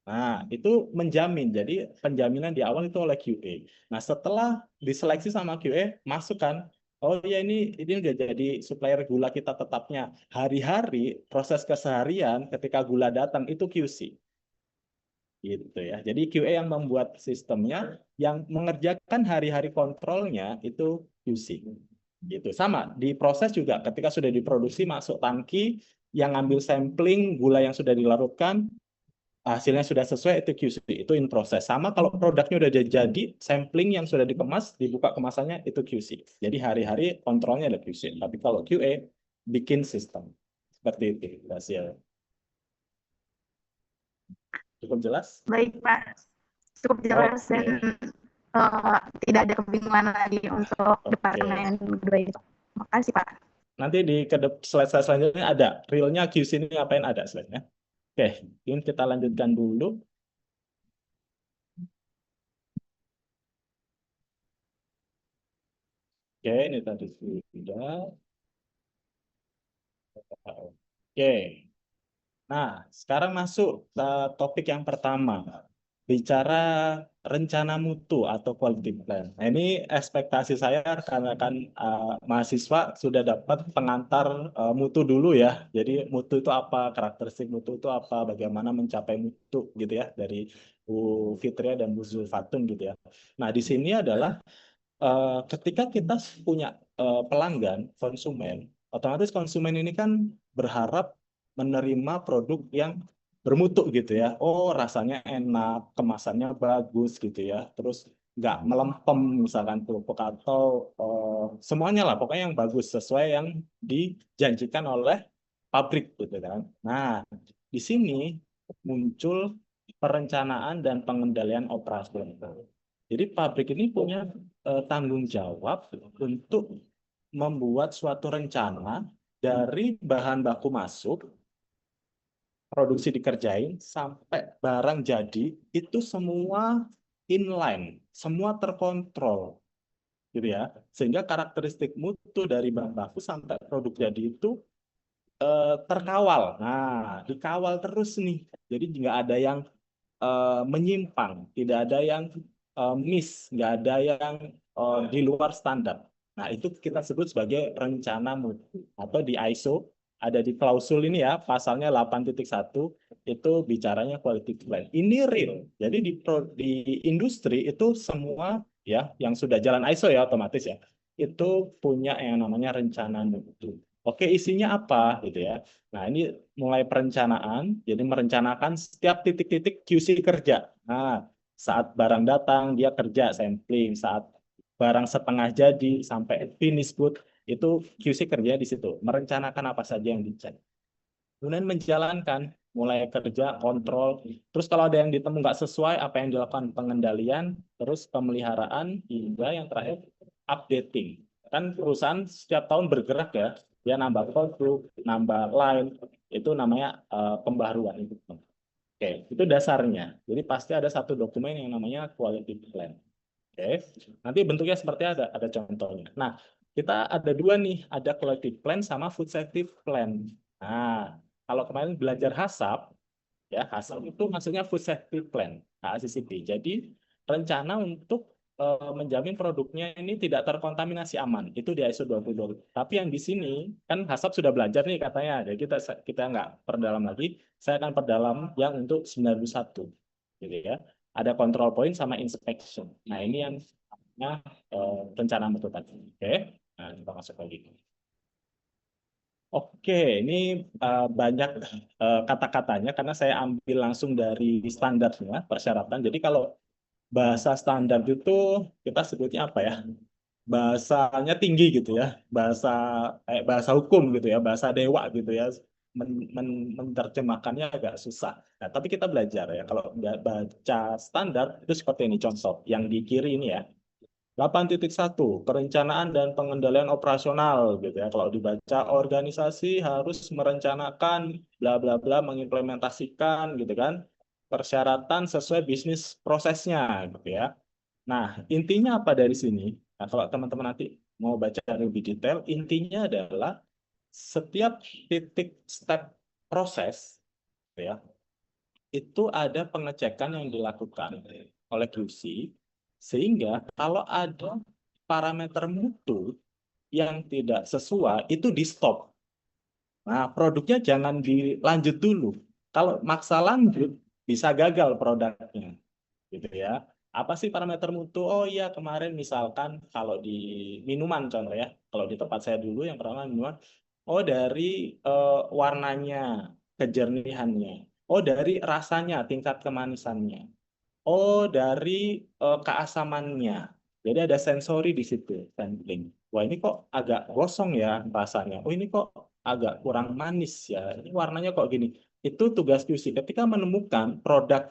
Nah, itu menjamin. Jadi penjaminan di awal itu oleh QA. Nah, setelah diseleksi sama QA, masukkan, oh ya ini udah jadi supplier gula kita tetapnya. Hari-hari proses keseharian ketika gula datang itu QC. Gitu ya. Jadi QA yang membuat sistemnya, yang mengerjakan hari-hari kontrolnya itu QC. Gitu. Sama di proses juga, ketika sudah diproduksi masuk tangki, yang ngambil sampling gula yang sudah dilarutkan, hasilnya sudah sesuai, itu QC, itu in proses. Sama kalau produknya udah jadi, sampling yang sudah dikemas, dibuka kemasannya, itu QC. Jadi hari-hari kontrolnya ada QC. Tapi kalau QA bikin sistem seperti itu hasil. Cukup jelas? Baik, Pak. Cukup jelas Oke. dan tidak ada kebingungan lagi untuk departemen kedua itu. Makasih, Pak. Nanti di slide-slide selanjutnya ada realnya QC ini ngapain, ada slide-nya. Oke, ini kita lanjutkan dulu. Oke, ini tadi sudah. Oke. Nah, sekarang masuk ke topik yang pertama. Bicara rencana mutu atau quality plan. Nah, ini ekspektasi saya karena kan mahasiswa sudah dapat pengantar mutu dulu ya. Jadi mutu itu apa, karakteristik mutu itu apa, bagaimana mencapai mutu gitu ya, dari Bu Fitria dan Bu Zulfatun gitu ya. Nah, di sini adalah ketika kita punya pelanggan, konsumen, otomatis konsumen ini kan berharap menerima produk yang bermutu gitu ya. Oh, rasanya enak, kemasannya bagus gitu ya. Terus nggak melempem misalkan kerupuk, atau semuanya lah, pokoknya yang bagus sesuai yang dijanjikan oleh pabrik gitu kan. Nah, di sini muncul perencanaan dan pengendalian operasi. Jadi pabrik ini punya tanggung jawab untuk membuat suatu rencana dari bahan baku masuk, produksi dikerjain, sampai barang jadi, itu semua inline, semua terkontrol, gitu ya. Sehingga karakteristik mutu dari bahan baku sampai produk jadi itu terkawal. Nah, dikawal terus nih. Jadi nggak ada yang menyimpang, tidak ada yang miss, nggak ada yang di luar standar. Nah, itu kita sebut sebagai rencana mutu. Atau di ISO, ada di klausul ini ya, pasalnya 8.1, itu bicaranya quality plan. Ini real. Jadi di industri itu semua ya, yang sudah jalan ISO ya otomatis ya, itu punya yang namanya rencana mutu. Oke, isinya apa gitu ya. Nah, ini mulai perencanaan, jadi merencanakan setiap titik-titik QC kerja. Nah, saat barang datang, dia kerja sampling. Saat barang setengah jadi sampai finish good, itu QC kerja di situ. Merencanakan apa saja yang dicek. Kemudian menjalankan, mulai kerja, kontrol. Terus kalau ada yang ditemu nggak sesuai, apa yang dilakukan, pengendalian, terus pemeliharaan, hingga yang terakhir updating. Kan perusahaan setiap tahun bergerak ya, dia nambah produk, nambah line, itu namanya pembaruan. Oke, itu dasarnya. Jadi pasti ada satu dokumen yang namanya quality plan. Oke, nanti bentuknya seperti ada contohnya. Nah, kita ada dua nih, ada quality plan sama food safety plan. Nah, kalau kemarin belajar HACCP, ya HACCP itu maksudnya food safety plan, HACCP. Jadi rencana untuk menjamin produknya ini tidak terkontaminasi aman. Itu di ISO 2020. Tapi yang di sini kan HACCP sudah belajar nih katanya. Jadi kita nggak perdalam lagi. Saya akan perdalam yang untuk 91, gitu ya. Ada control point sama inspection. Nah ini yang namanya rencana mutu tadi. Oke. Nah kita masuk lagi. Oke, ini banyak kata-katanya karena saya ambil langsung dari standarnya persyaratan. Jadi kalau bahasa standar itu kita sebutnya apa ya? Bahasanya tinggi gitu ya, bahasa hukum gitu ya, bahasa dewa gitu ya. Menerjemahkannya agak susah. Nah, tapi kita belajar ya. Kalau baca standar itu seperti ini contoh yang di kiri ini ya. 8.1 perencanaan dan pengendalian operasional gitu ya. Kalau dibaca organisasi harus merencanakan bla bla bla mengimplementasikan gitu kan persyaratan sesuai bisnis prosesnya gitu ya. Nah, intinya apa dari sini? Nah, kalau teman-teman nanti mau baca lebih detail, intinya adalah setiap titik step proses gitu ya, itu ada pengecekan yang dilakukan oleh QC sehingga kalau ada parameter mutu yang tidak sesuai itu di stop. Nah, produknya jangan dilanjut dulu. Kalau maksa lanjut bisa gagal produknya, gitu ya. Apa sih parameter mutu? Oh iya kemarin misalkan kalau di minuman contoh ya, kalau di tempat saya dulu yang pertama minuman, oh dari warnanya, kejernihannya, oh dari rasanya, tingkat kemanisannya, oh dari keasamannya. Jadi ada sensori di situ, sampling. Wah ini kok agak gosong ya rasanya. Oh ini kok agak kurang manis ya. Ini warnanya kok gini. Itu tugas QC. Ketika menemukan produk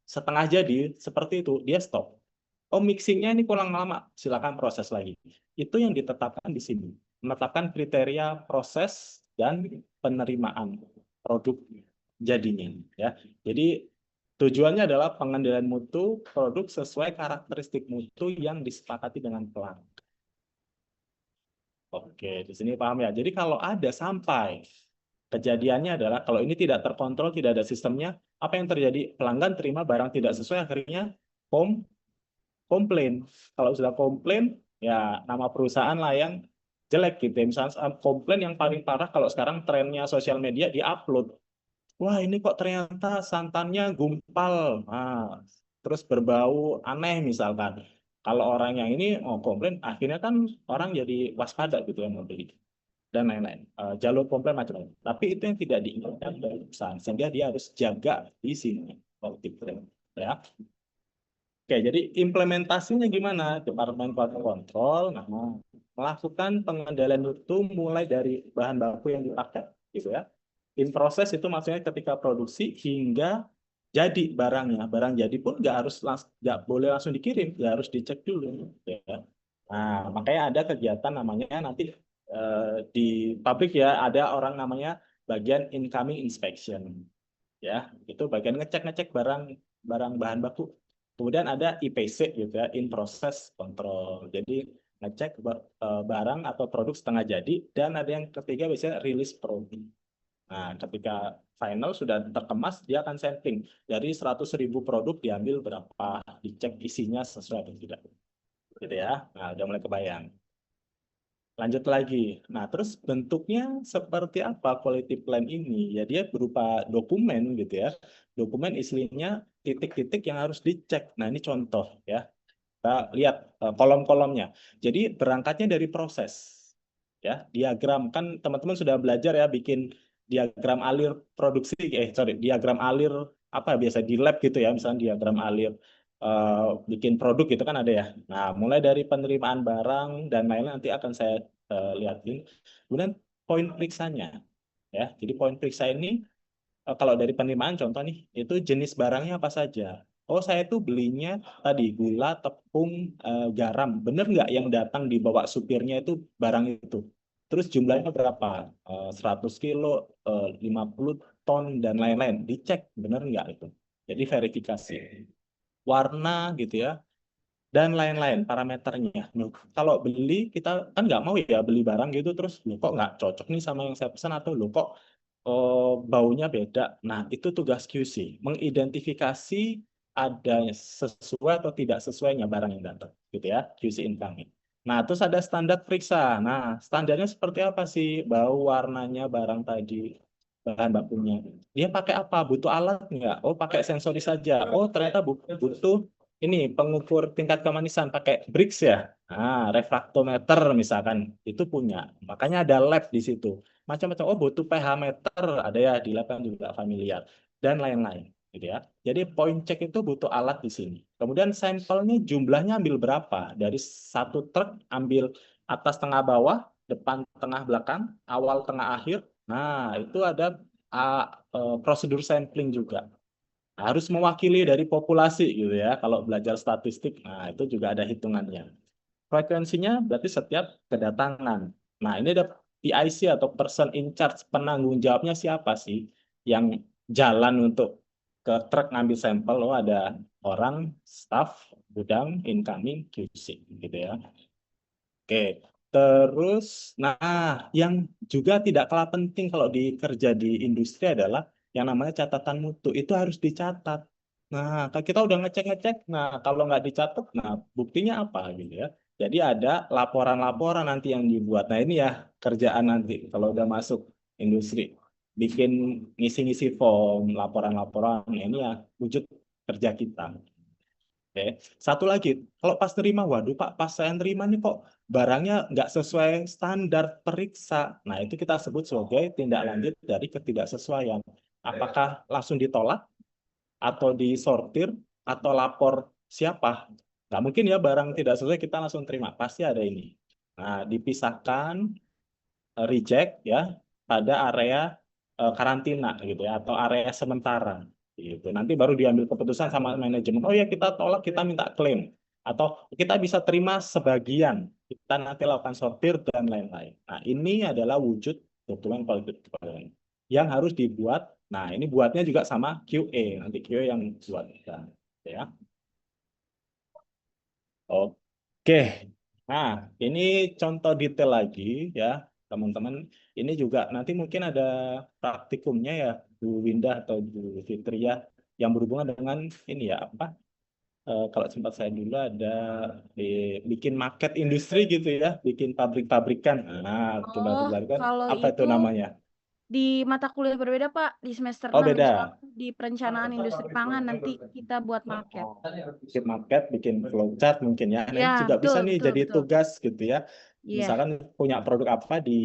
setengah jadi seperti itu, dia stop. Oh mixingnya ini kurang lama, silakan proses lagi. Itu yang ditetapkan di sini. Menetapkan kriteria proses dan penerimaan produk jadinya. Ya, jadi tujuannya adalah pengendalian mutu produk sesuai karakteristik mutu yang disepakati dengan pelanggan. Oke, di sini paham ya. Jadi kalau ada sampai kejadiannya adalah kalau ini tidak terkontrol, tidak ada sistemnya, apa yang terjadi? Pelanggan terima barang tidak sesuai, akhirnya komplain. Kalau sudah komplain, ya nama perusahaan lah yang jelek gitu. Misalnya komplain yang paling parah kalau sekarang trennya sosial media di-upload. Wah, ini kok ternyata santannya gumpal. Nah, terus berbau aneh misalkan. Kalau orang yang ini mau komplain, akhirnya kan orang jadi waspada gitu yang membeli dan lain-lain. Jalur komplain macam-macam. Tapi itu yang tidak diinginkan dari perusahaan, sehingga dia harus jaga di sini. Ya. Oke, jadi implementasinya gimana? Departemen Quality Control, nah, melakukan pengendalian mutu mulai dari bahan baku yang dipakai, gitu ya. In proses itu maksudnya ketika produksi hingga jadi barangnya. Barang jadi pun nggak boleh langsung dikirim, nggak harus dicek dulu. Ya. Nah, makanya ada kegiatan namanya nanti di pabrik ya ada orang namanya bagian incoming inspection. Ya, itu bagian ngecek-ngecek barang bahan baku. Kemudian ada IPC gitu ya, in process control. Jadi ngecek barang atau produk setengah jadi dan ada yang ketiga biasanya release product. Nah, ketika final sudah terkemas, dia akan sampling. Dari 100.000 produk diambil berapa, dicek isinya sesuai atau tidak. Gitu ya. Nah, udah mulai kebayang. Lanjut lagi. Nah, terus bentuknya seperti apa quality plan ini? Ya, dia berupa dokumen gitu ya. Dokumen isinya titik-titik yang harus dicek. Nah, ini contoh ya. Kita lihat kolom-kolomnya. Jadi berangkatnya dari proses. Ya, diagram kan teman-teman sudah belajar ya bikin diagram alir produksi diagram alir apa biasa di lab gitu ya, misalnya diagram alir bikin produk gitu kan ada ya. Nah, mulai dari penerimaan barang dan lain-lain nanti akan saya lihatin. Kemudian poin periksanya ya. Jadi poin periksa ini kalau dari penerimaan contoh nih, itu jenis barangnya apa saja. oh saya tuh belinya tadi gula, tepung, garam. Bener nggak yang datang dibawa supirnya itu barang itu? Terus jumlahnya berapa? 100 kilo, 50 ton, dan lain-lain. Dicek, bener nggak itu? Jadi verifikasi. Warna gitu ya, dan lain-lain parameternya. Loh, kalau beli, kita kan nggak mau ya beli barang gitu, terus loh, kok nggak cocok nih sama yang saya pesan, atau loh kok baunya beda. Nah, itu tugas QC, mengidentifikasi ada sesuai atau tidak sesuainya barang yang datang, gitu ya, QC incoming. Nah, terus ada standar periksa. Nah, standarnya seperti apa sih? Bau, warnanya, barang tadi, bahan bakunya. Dia pakai apa? Butuh alat nggak? Oh, pakai sensoris saja. Oh, ternyata butuh ini pengukur tingkat kemanisan, pakai brix ya. Nah, refraktometer misalkan, itu punya. Makanya ada lab di situ. Macam-macam. Oh, butuh pH meter, ada ya di lab kan juga familiar, dan lain-lain, gitu ya. Jadi point check itu butuh alat di sini. Kemudian sampelnya jumlahnya ambil berapa? Dari satu truk ambil atas, tengah, bawah, depan, tengah, belakang, awal, tengah, akhir. Nah, itu ada prosedur sampling juga. Harus mewakili dari populasi gitu ya. Kalau belajar statistik, nah itu juga ada hitungannya. Frekuensinya berarti setiap kedatangan. Nah, ini ada PIC atau person in charge, penanggung jawabnya siapa sih yang jalan untuk ke truk ngambil sampel. Oh, ada orang, staff, gudang, incoming, QC gitu ya. Oke. Terus, nah, yang juga tidak kalah penting kalau kerja di industri adalah yang namanya catatan mutu. Itu harus dicatat. Nah, kalau kita udah ngecek-ngecek, nah kalau nggak dicatat, nah buktinya apa gitu ya. Jadi ada laporan-laporan nanti yang dibuat. Nah, ini ya kerjaan nanti kalau udah masuk industri. Bikin ngisi-ngisi form, laporan-laporan. Nah, ini ya wujud kerja kita. Oke. Satu lagi, kalau pas terima, waduh Pak, pas saya terima nih kok barangnya nggak sesuai standar periksa. Nah, itu kita sebut sebagai tindak lanjut dari ketidaksesuaian. Apakah langsung ditolak, atau disortir, atau lapor siapa? Nggak mungkin ya barang tidak sesuai kita langsung terima. Pasti ada ini. Nah, dipisahkan, reject ya pada area karantina gitu ya, atau area sementara gitu. Nanti baru diambil keputusan sama manajemen. Oh ya, kita tolak, kita minta klaim, atau kita bisa terima sebagian, kita nanti lakukan sortir dan lain-lain. Nah, ini adalah wujud dokumen quality control yang harus dibuat. Nah, ini buatnya juga sama QA, nanti QA yang buat ya. Oke. Nah, ini contoh detail lagi ya, teman-teman. Ini juga nanti mungkin ada praktikumnya ya, Bu Winda atau Bu Fitria, yang berhubungan dengan ini ya, apa? Kalau sempat saya dulu ada bikin market industri gitu ya, bikin pabrik-pabrikan. Nah, bikin Oh, pabrik-pabrikan, kalau apa itu itu namanya? di mata kuliah berbeda, Pak. Di semester Oh, 6 itu beda. aku di perencanaan industri pangan, nanti kita buat market. Bikin market, bikin flowchart mungkin ya. Nah, ini Ya, juga bisa betul, nih betul, jadi betul. tugas gitu ya. Iya. Misalkan punya produk apa di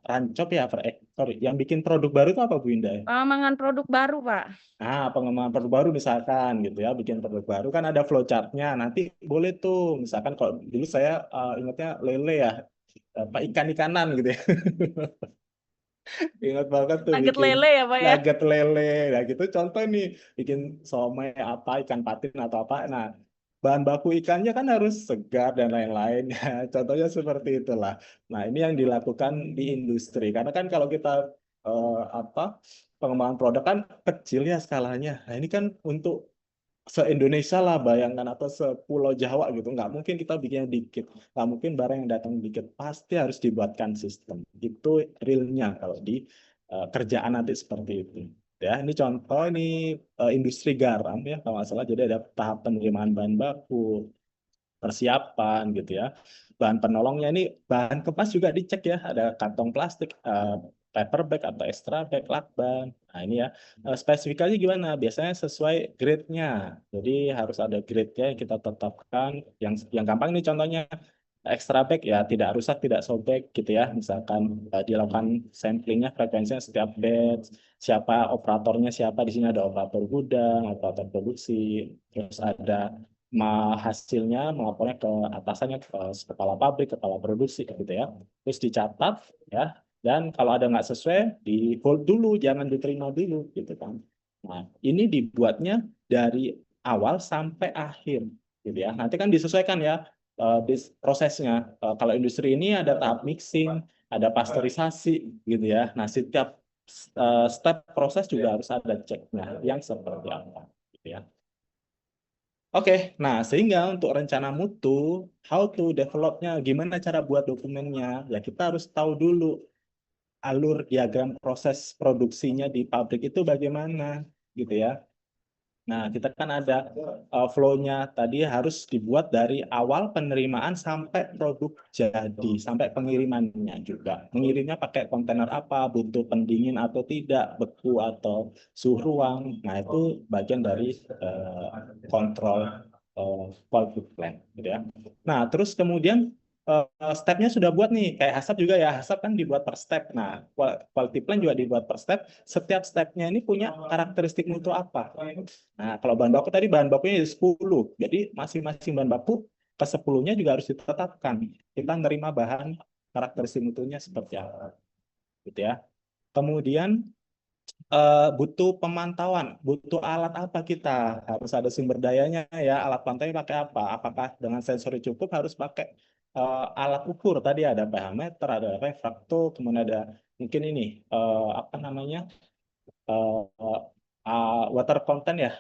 Rancop ya, sorry, yang bikin produk baru itu apa Bu Indah? Pengembangan produk baru, Pak. Pengembangan produk baru misalkan gitu ya, bikin produk baru kan ada flowchartnya. Nanti boleh tuh, misalkan kalau dulu saya ingatnya lele ya, apa ikan-ikanan gitu ya. Ingat banget tuh Nugget bikin lele ya, Pak ya. nugget lele. Nah gitu contoh nih, bikin somai apa, ikan patin atau apa. Nah, bahan baku ikannya kan harus segar dan lain-lain. Contohnya seperti itulah. Nah, ini yang dilakukan di industri. Karena kan kalau kita apa, pengembangan produk kan kecil ya skalanya. Nah, ini kan untuk se-Indonesia lah, bayangkan, atau sepulau Jawa gitu. Nggak mungkin kita bikinnya dikit. Nggak mungkin barang yang datang dikit. Pasti harus dibuatkan sistem. Itu realnya kalau di kerjaan nanti seperti itu. Ya, ini contoh, ini industri garam ya kalau nggak salah. Jadi ada tahap penerimaan bahan baku, persiapan gitu ya. Bahan penolongnya ini, bahan kemas juga dicek ya. Ada kantong plastik, paper bag atau extra bag, lakban. Nah ini ya, spesifikasi gimana? Biasanya sesuai grade-nya. Jadi harus ada grade-nya yang kita tetapkan. Yang gampang ini contohnya, extra bag ya tidak rusak, tidak sobek gitu ya. Misalkan dilakukan samplingnya, frekuensinya setiap batch, siapa operatornya, siapa di sini, ada operator gudang, operator produksi, terus ada hasilnya melapornya ke atasannya, ke kepala pabrik, kepala produksi gitu ya. Terus dicatat ya, dan kalau ada nggak sesuai di hold dulu, jangan diterima dulu gitu kan. Nah, ini dibuatnya dari awal sampai akhir, gitu ya. Nanti kan disesuaikan ya prosesnya. Kalau industri ini ada tahap mixing, ada pasteurisasi, gitu ya. Nah, setiap step proses juga harus ada ceknya yang seperti apa, gitu ya. Oke, nah sehingga untuk rencana mutu, how to developnya, gimana cara buat dokumennya, ya kita harus tahu dulu alur diagram proses produksinya di pabrik itu bagaimana, gitu ya. Nah, kita kan ada flow-nya tadi harus dibuat dari awal penerimaan sampai produk jadi, sampai pengirimannya juga. Mengirimnya pakai kontainer apa, butuh pendingin atau tidak, beku atau suhu ruang. Nah, itu bagian dari kontrol quality plan, gitu ya. Nah, terus kemudian stepnya sudah buat nih, kayak HACCP juga ya, HACCP kan dibuat per step. Nah, quality plan juga dibuat per step. Setiap stepnya ini punya karakteristik mutu apa. Nah, kalau bahan baku tadi bahan bakunya 10, jadi masing-masing bahan baku ke 10-nya juga harus ditetapkan. Kita nerima bahan karakteristik mutunya seperti apa, gitu ya. Kemudian butuh pemantauan, butuh alat apa kita, harus ada sumber dayanya ya, alat pantaunya pakai apa, apakah dengan sensor cukup, harus pakai alat ukur, tadi ada pH meter, ada refrakto, kemudian ada mungkin ini, apa namanya, water content ya,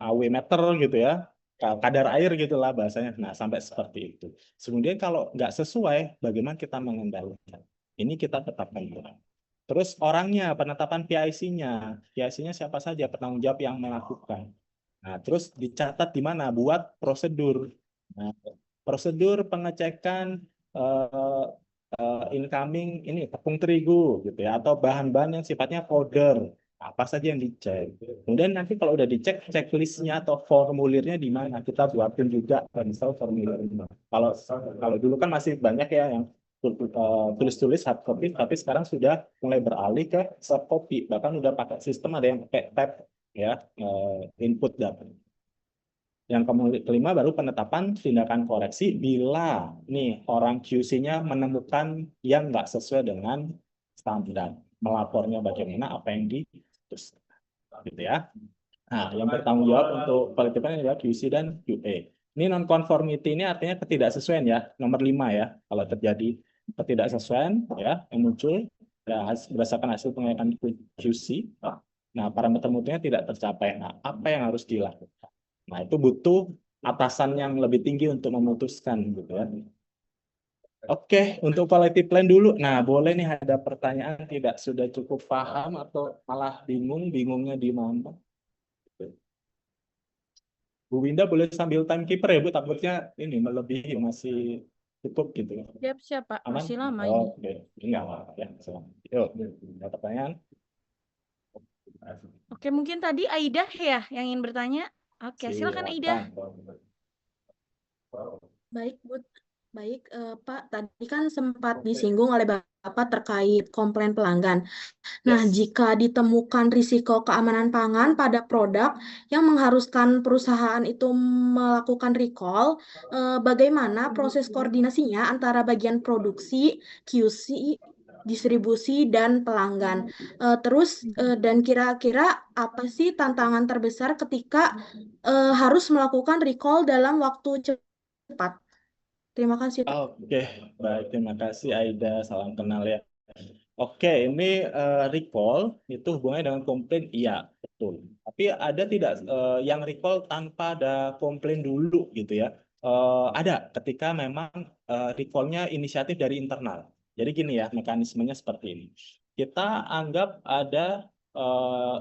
AW meter gitu ya, kadar air gitulah bahasanya. Nah, sampai seperti itu. Kemudian kalau nggak sesuai, bagaimana kita mengendalikan? Ini kita tetapkan dulu. Terus orangnya, penetapan PIC-nya. PIC-nya siapa saja penanggung jawab yang melakukan. Nah, terus dicatat di mana? Buat prosedur. Nah, prosedur pengecekan incoming ini tepung terigu gitu ya, atau bahan-bahan yang sifatnya powder. Apa saja yang dicek. Kemudian nanti kalau udah dicek, checklistnya atau formulirnya di mana, kita buatin juga misal formulirnya. Kalau dulu kan masih banyak ya yang tulis-tulis hard copy, tapi sekarang sudah mulai beralih ke soft copy, bahkan udah pakai sistem, ada yang pakai tab ya, input data. Yang kelima baru penetapan tindakan koreksi bila nih orang QC-nya menemukan yang nggak sesuai dengan standar, melapornya bagaimana, apa yang diputus, gitu ya. Nah, yang bertanggung jawab untuk quality plan adalah QC dan QA. Ini non-conformity ini artinya ketidaksesuaian ya, nomor 5 ya. Kalau terjadi ketidaksesuaian ya yang muncul ya, berdasarkan hasil pengecekan QC, nah parameter mutunya tidak tercapai. Nah, apa yang harus dilakukan? Nah, itu butuh atasan yang lebih tinggi untuk memutuskan gitu ya. Oke, untuk quality plan dulu. Nah, boleh nih ada pertanyaan tidak sudah cukup paham atau malah bingung, bingungnya di mana? Bu Winda boleh sambil timekeeper ya Bu, takutnya ini melebihi masih cukup gitu. Siap, Pak. Aman? Masih lama ini. Oke, enggak apa-apa ya. Yuk, ada pertanyaan? Oke, mungkin tadi Aida ya yang ingin bertanya. Oke, silakan Aida. Silakan. Baik, Bu. Baik, Pak. Tadi kan sempat disinggung oleh Bapak terkait komplain pelanggan. Nah, Yes. jika ditemukan risiko keamanan pangan pada produk yang mengharuskan perusahaan itu melakukan recall, bagaimana proses koordinasinya antara bagian produksi, QC, distribusi, dan pelanggan? Dan kira-kira apa sih tantangan terbesar ketika harus melakukan recall dalam waktu cepat? Terima kasih, Pak. Oke, baik. Terima kasih Aida. Salam kenal ya. Oke, ini recall itu hubungannya dengan komplain, iya betul. Tapi ada tidak yang recall tanpa ada komplain dulu gitu ya? Ada ketika memang recall-nya inisiatif dari internal. Jadi gini ya, mekanismenya seperti ini. Kita anggap ada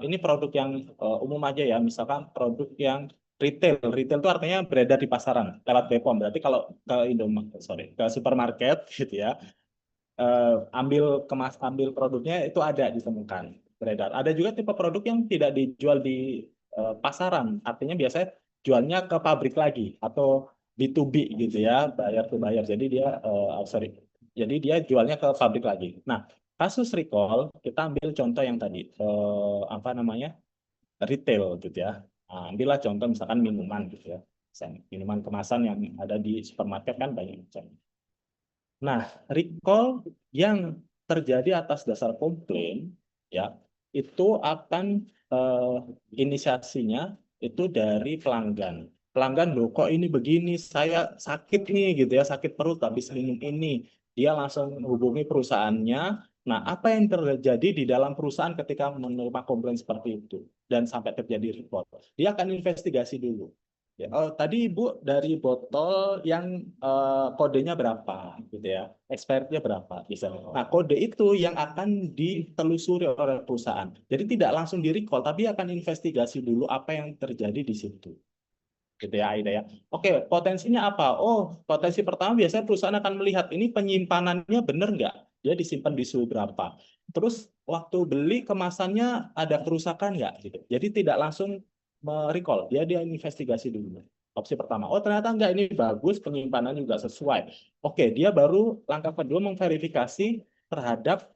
ini produk yang umum aja ya, misalkan produk yang retail. Retail itu artinya beredar di pasaran lewat BPOM. Berarti kalau ke supermarket gitu ya, ambil produknya itu ada ditemukan beredar. Ada juga tipe produk yang tidak dijual di pasaran, artinya biasanya jualnya ke pabrik lagi atau B2B gitu ya, bayar to bayar. Jadi dia jualnya ke pabrik lagi. Nah, kasus recall kita ambil contoh yang tadi apa namanya, retail gitu ya. Nah, ambillah contoh misalkan minuman gitu ya. Minuman kemasan yang ada di supermarket kan banyak macam. Nah, recall yang terjadi atas dasar komplain ya itu akan inisiasinya itu dari pelanggan. Pelanggan, loh kok ini begini, saya sakit nih gitu ya, sakit perut habis minum ini. Dia langsung hubungi perusahaannya. Nah, apa yang terjadi di dalam perusahaan ketika menerima komplain seperti itu dan sampai terjadi report? Dia akan investigasi dulu. Ya, oh, tadi Ibu dari botol yang kodenya berapa gitu ya, expirednya berapa bisa. Nah, kode itu yang akan ditelusuri oleh perusahaan. Jadi tidak langsung di recall, tapi akan investigasi dulu apa yang terjadi di situ. Gitu ya, Aida ya. Oke, potensinya apa? Oh, potensi pertama biasanya perusahaan akan melihat ini penyimpanannya benar nggak? Dia disimpan di suhu berapa? Terus waktu beli kemasannya ada kerusakan nggak? Gitu. Jadi tidak langsung merecall, dia investigasi dulu. Opsi pertama, oh ternyata enggak, ini bagus, penyimpanan juga sesuai. Oke, dia baru langkah kedua memverifikasi terhadap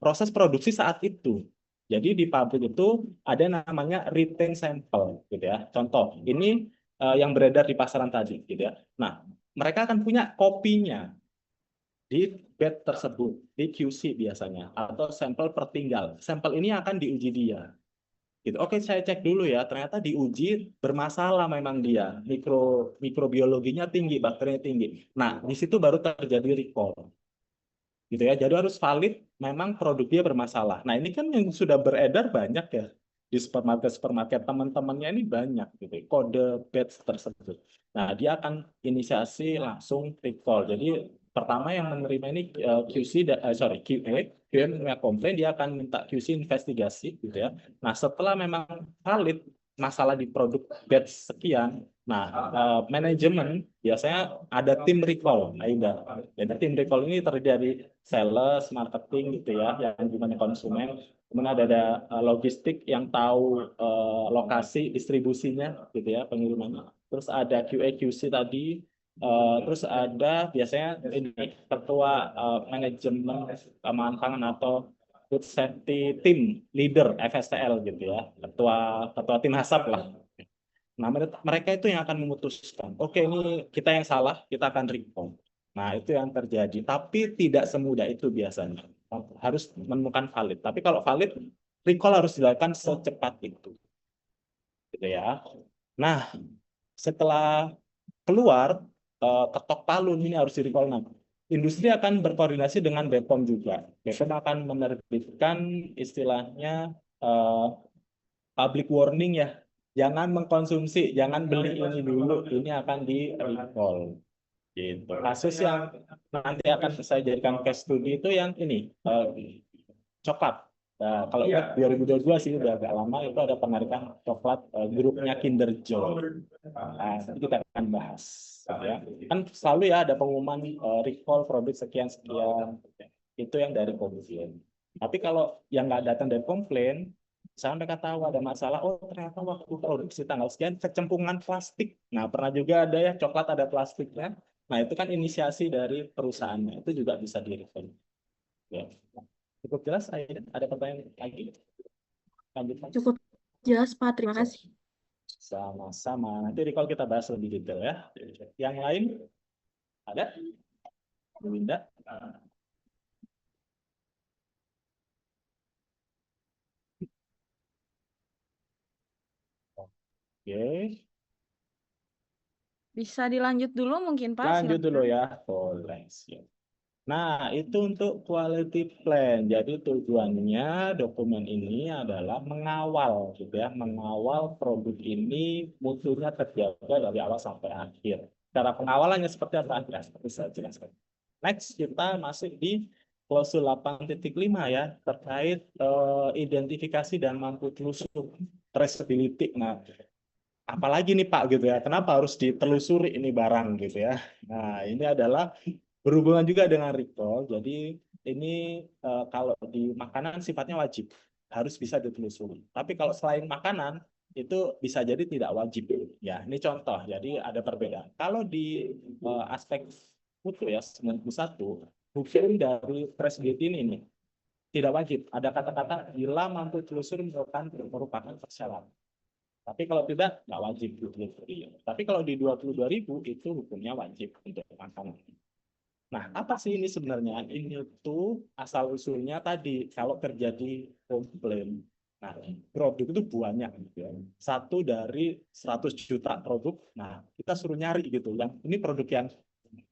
proses produksi saat itu. Jadi di pabrik itu ada namanya retain sample, gitu ya. Contoh, ini yang beredar di pasaran tadi, gitu ya. Nah, mereka akan punya kopinya di batch tersebut, di QC biasanya, atau sampel pertinggal. Sampel ini akan diuji dia. Gitu. Oke, saya cek dulu ya. Ternyata diuji bermasalah memang dia. Mikrobiologinya tinggi, bakterinya tinggi. Nah, di situ baru terjadi recall. Gitu ya. Jadi harus valid memang produk dia bermasalah. Nah, ini kan yang sudah beredar banyak ya di supermarket teman-temannya ini banyak gitu. Kode batch tersebut. Nah, dia akan inisiasi langsung recall. Jadi pertama yang menerima ini QA punya komplain, dia akan minta QC investigasi gitu ya. Nah, setelah memang valid masalah di produk batch sekian, nah manajemen biasanya ada tim recall. Nah, jadi tim recall ini terdiri dari sales, marketing gitu ya, yang gimana konsumen. Kemudian ada logistik yang tahu lokasi distribusinya gitu ya, pengirimannya. Terus ada QA QC tadi. Terus ada biasanya ini ketua manajemen keamanan pangan atau food safety team leader FSTL gitu ya, ketua tim HACCP lah. Nah, mereka itu yang akan memutuskan, oke ini kita yang salah, kita akan recall. Nah, itu yang terjadi. Tapi tidak semudah itu biasanya. Harus menemukan valid. Tapi kalau valid, recall harus dilakukan secepat itu. Gitu ya. Nah, setelah keluar, ketok palu ini harus di-recall. Nah, industri akan berkoordinasi dengan BPOM juga. BPOM akan menerbitkan istilahnya public warning ya. Jangan mengkonsumsi, jangan beli ini dulu, ini akan di-recall. Gitu. Kasus yang nanti akan saya jadikan case study itu yang ini, coklat. Nah, kalau 2022 sih udah agak lama, itu ada penarikan coklat grupnya Kinder Joy. Nah, nanti kita akan bahas. Ya. Kan selalu ya ada pengumuman recall produk sekian-sekian. Itu yang dari komplain. Tapi kalau yang nggak datang dari komplain, misalnya mereka tahu ada masalah, oh ternyata waktu produksi tanggal sekian kecemplungan plastik. Nah, pernah juga ada ya coklat ada plastiknya. Nah, itu kan inisiasi dari perusahaannya. Itu juga bisa di-recall. Ya. Cukup jelas, ada pertanyaan lagi? Lanjut, Mas. Cukup jelas, Pak. Terima kasih. Sama-sama. Nanti recall kita bahas lebih detail ya. Yang lain? Ada? Bu Winda? Oke. Bisa dilanjut dulu mungkin Pak, Lanjut silakan. dulu ya. Boleh. Siap. Nah, itu untuk quality plan. Jadi tujuannya dokumen ini adalah mengawal, gitu ya, mengawal produk ini mutunya terjaga dari awal sampai akhir. Cara pengawalannya seperti apa? Ya, seperti saya jelaskan. Next, kita masuk di klausul 8.5 ya, terkait identifikasi dan mampu telusur traceability. Nah, apalagi nih Pak gitu ya, kenapa harus ditelusuri ini barang gitu ya. Nah, ini adalah berhubungan juga dengan recall. Jadi ini kalau di makanan sifatnya wajib, harus bisa ditelusuri. Tapi kalau selain makanan itu bisa jadi tidak wajib. Ya, ini contoh. Jadi ada perbedaan. Kalau di aspek mutu ya 91, hukum dari traceability ini tidak wajib. Ada kata-kata bila mampu telusur merupakan persyaratan. Tapi kalau tidak, nggak wajib. Tapi kalau di 22.000 itu hukumnya wajib untuk makanan. Nah, apa sih ini sebenarnya? Ini tuh asal-usulnya tadi, kalau terjadi komplain. Nah, produk itu banyak gitu ya. 1 dari 100 juta produk. Nah, kita suruh nyari gitu. Yang ini produk yang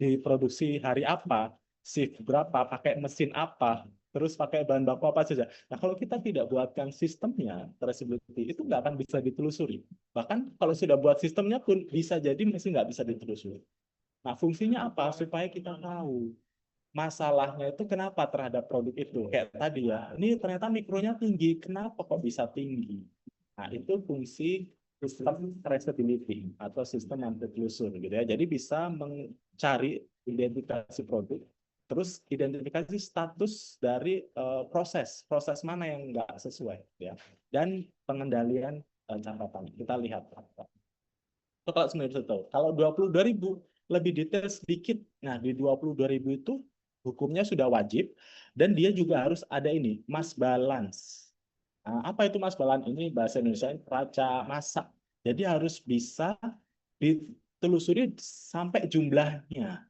diproduksi hari apa, shift berapa, pakai mesin apa, terus pakai bahan baku apa saja. Nah, kalau kita tidak buatkan sistemnya, traceability, itu nggak akan bisa ditelusuri. Bahkan kalau sudah buat sistemnya pun bisa jadi masih nggak bisa ditelusuri. Nah, fungsinya apa? Supaya kita tahu masalahnya itu kenapa terhadap produk itu. Kayak tadi ya, ini ternyata mikronya tinggi, kenapa kok bisa tinggi? Nah, itu fungsi sistem traceability atau sistem anti telusur gitu ya. Jadi bisa mencari identifikasi produk, terus identifikasi status dari proses mana yang nggak sesuai ya, dan pengendalian catatan. Kita lihat. Itu kalau 9.000. Kalau 22.000 lebih detail sedikit. Nah, di 22.000 itu hukumnya sudah wajib dan dia juga harus ada ini, mass balance. Nah, apa itu mass balance? Ini bahasa Indonesia raca massa. Jadi harus bisa ditelusuri sampai jumlahnya.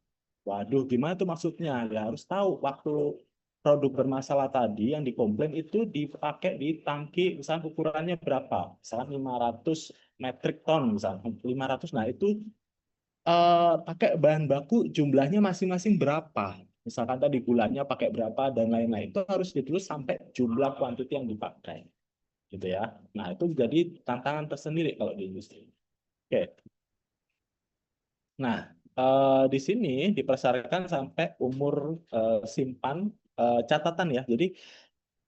Waduh, gimana tuh maksudnya? Ya harus tahu waktu produk bermasalah tadi yang dikomplain itu dipakai di tangki, misalnya ukurannya berapa? Misalnya 500 metric ton, misalnya 500. Nah, itu pakai bahan baku jumlahnya masing-masing berapa? Misalkan tadi gulanya pakai berapa dan lain-lain. Itu harus ditulis sampai jumlah kuantiti yang dipakai. Gitu ya. Nah, itu jadi tantangan tersendiri kalau di industri. Oke. Nah, di sini dipersyaratkan sampai umur simpan catatan ya. Jadi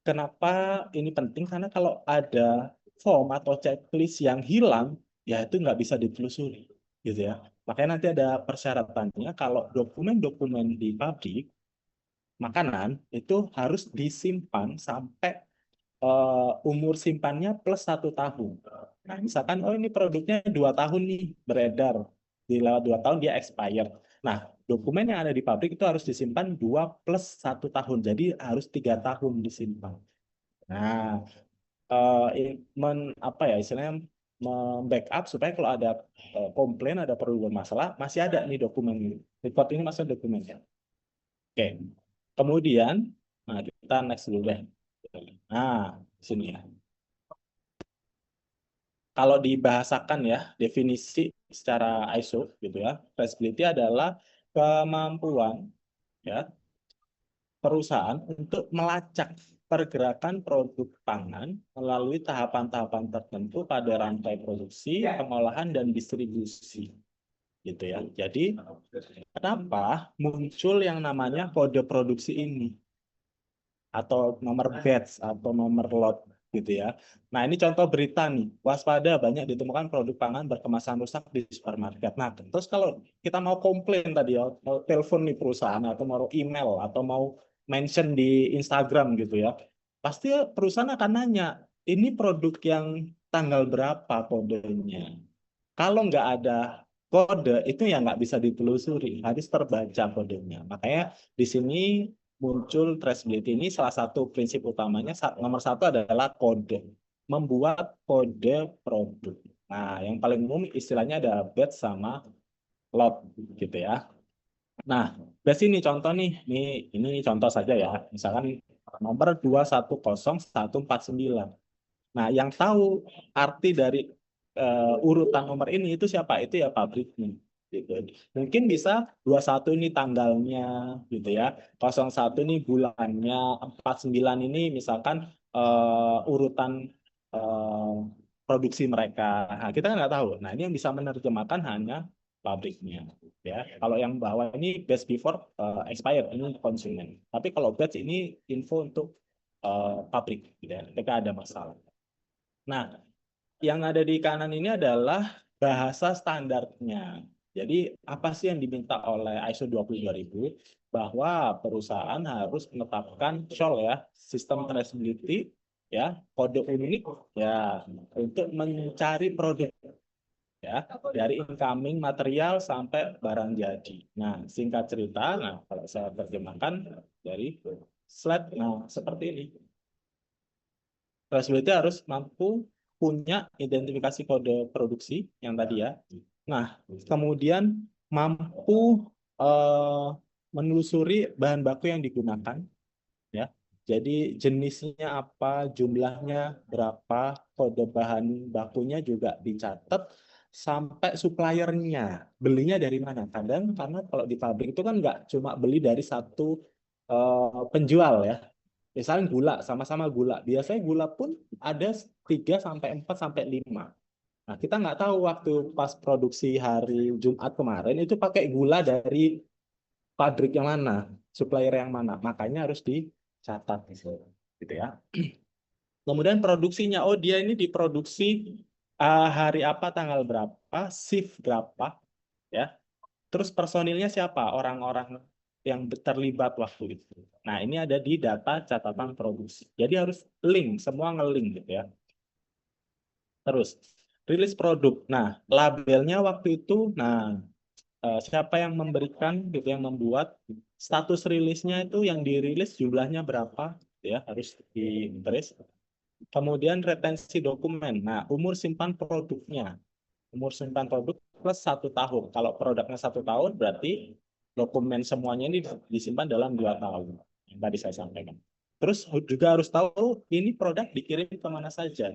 kenapa ini penting? Karena kalau ada form atau checklist yang hilang, ya itu nggak bisa ditelusuri, gitu ya. Makanya nanti ada persyaratannya kalau dokumen-dokumen di pabrik makanan itu harus disimpan sampai umur simpannya plus 1 tahun. Nah, misalkan, oh ini produknya 2 tahun nih beredar, di lewat 2 tahun dia expired. Nah, dokumen yang ada di pabrik itu harus disimpan 2 plus 1 tahun, jadi harus 3 tahun disimpan. Nah, apa ya istilahnya membackup supaya kalau ada komplain, ada perlu bermasalah, masih ada nih dokumen ini. Report ini masih ada dokumennya. Oke. Kemudian, nah kita next dulu deh. Nah, sini ya. Kalau dibahasakan ya, definisi secara ISO gitu ya, traceability adalah kemampuan ya perusahaan untuk melacak pergerakan produk pangan melalui tahapan-tahapan tertentu pada rantai produksi, pengolahan, dan distribusi. Gitu ya. Jadi, kenapa muncul yang namanya kode produksi ini? Atau nomor batch, atau nomor lot, gitu ya. Nah, ini contoh berita nih. Waspada, banyak ditemukan produk pangan berkemasan rusak di supermarket. Nah, terus kalau kita mau komplain tadi ya, mau telepon nih perusahaan, atau mau email, atau mau mention di Instagram gitu ya, pasti perusahaan akan nanya, ini produk yang tanggal berapa kodenya? Kalau nggak ada kode, itu ya nggak bisa ditelusuri, harus terbaca kodenya. Makanya di sini muncul traceability ini salah satu prinsip utamanya, nomor 1 adalah kode. Membuat kode produk. Nah, yang paling umum istilahnya ada batch sama lot gitu ya. Nah, dari sini contoh nih, ini contoh saja ya. Misalkan nomor 210.149. Nah, yang tahu arti dari urutan nomor ini itu siapa? Itu ya pabriknya. Gitu. Mungkin bisa 21 ini tanggalnya gitu ya. 01 ini bulannya, 49 ini misalkan urutan produksi mereka. Nah, kita kan nggak tahu. Nah, ini yang bisa menerjemahkan hanya pabriknya ya. Kalau yang bawah ini batch before expired, ini konsumen. Tapi kalau batch ini info untuk pabrik gitu ya, ketika ada masalah. Nah, yang ada di kanan ini adalah bahasa standarnya. Jadi, apa sih yang diminta oleh ISO 22000? Bahwa perusahaan harus menetapkan SOL ya, sistem traceability ya, kode unik ya, untuk mencari produk ya, dari incoming material sampai barang jadi. Nah, singkat cerita, nah kalau saya terjemahkan dari slide, nah seperti ini. Traceability harus mampu punya identifikasi kode produksi yang tadi ya. Nah, kemudian mampu menelusuri bahan baku yang digunakan, ya. Jadi jenisnya apa, jumlahnya berapa, kode bahan bakunya juga dicatat, sampai suppliernya, belinya dari mana. Kadang karena kalau di pabrik itu kan nggak cuma beli dari satu penjual ya. Misalnya gula, sama-sama gula. Biasanya gula pun ada 3 sampai 4 sampai 5. Nah, kita nggak tahu waktu pas produksi hari Jumat kemarin itu pakai gula dari pabrik yang mana, supplier yang mana. Makanya harus dicatat gitu ya. Kemudian produksinya, oh dia ini diproduksi hari apa, tanggal berapa, shift berapa, ya. Terus personilnya siapa, orang-orang yang terlibat waktu itu. Nah, ini ada di data catatan produksi. Jadi harus link, semua ngelink gitu ya. Terus rilis produk. Nah, labelnya waktu itu, nah siapa yang memberikan gitu, yang membuat status rilisnya itu, yang dirilis jumlahnya berapa, ya harus di-trace. Kemudian retensi dokumen. Nah, umur simpan produknya. Umur simpan produk plus 1 tahun. Kalau produknya 1 tahun, berarti dokumen semuanya ini disimpan dalam 2 tahun. Yang tadi saya sampaikan. Terus juga harus tahu ini produk dikirim kemana saja.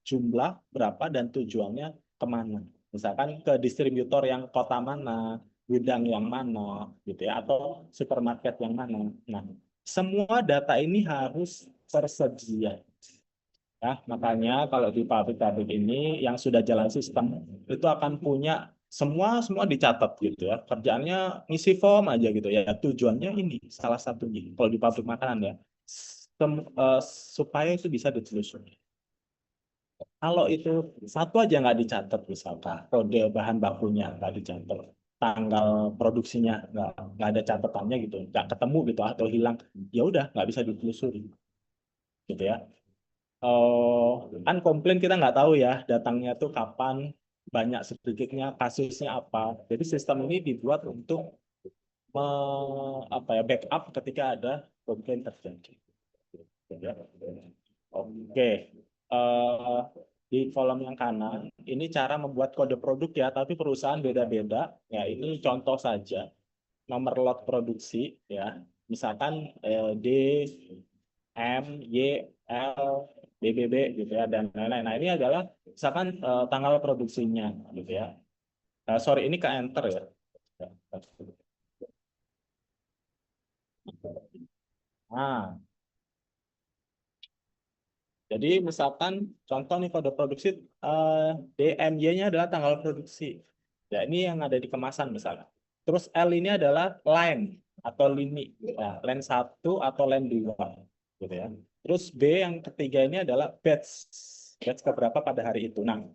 Jumlah berapa dan tujuannya kemana. Misalkan ke distributor yang kota mana, gudang yang mana, gitu ya, atau supermarket yang mana. Nah, semua data ini harus tersedia. Ya, makanya kalau di pabrik-pabrik ini yang sudah jalan sistem itu akan punya semua dicatat gitu ya. Kerjaannya ngisi form aja gitu ya. Tujuannya ini salah satunya kalau di pabrik makanan ya. Supaya itu bisa ditelusuri. Kalau itu satu aja nggak dicatat, misalkan kode bahan bakunya nggak dicatat, tanggal produksinya nggak ada catatannya gitu, nggak ketemu gitu atau hilang, ya udah nggak bisa ditelusuri gitu ya. Kan komplain kita nggak tahu ya datangnya tuh kapan, banyak sedikitnya, kasusnya apa. Jadi sistem ini dibuat untuk backup ketika ada komplain terjadi. Ya. Oke. Eh, di kolom yang kanan ini cara membuat kode produk ya, tapi perusahaan beda-beda. Ya, ini contoh saja. Nomor lot produksi ya. Misalkan D, M, Y, L, BBB gitu ya, dan lain-lain. Nah, ini adalah misalkan tanggal produksinya gitu ya. Sorry, ini ke enter ya. Nah, jadi misalkan contoh nih kode produksi DMY-nya adalah tanggal produksi. Ya, ini yang ada di kemasan misalnya. Terus L ini adalah line atau lini. Ya, line 1 atau line 2 gitu ya. Terus B yang ketiga ini adalah batch. Batch keberapa pada hari itu. Nah,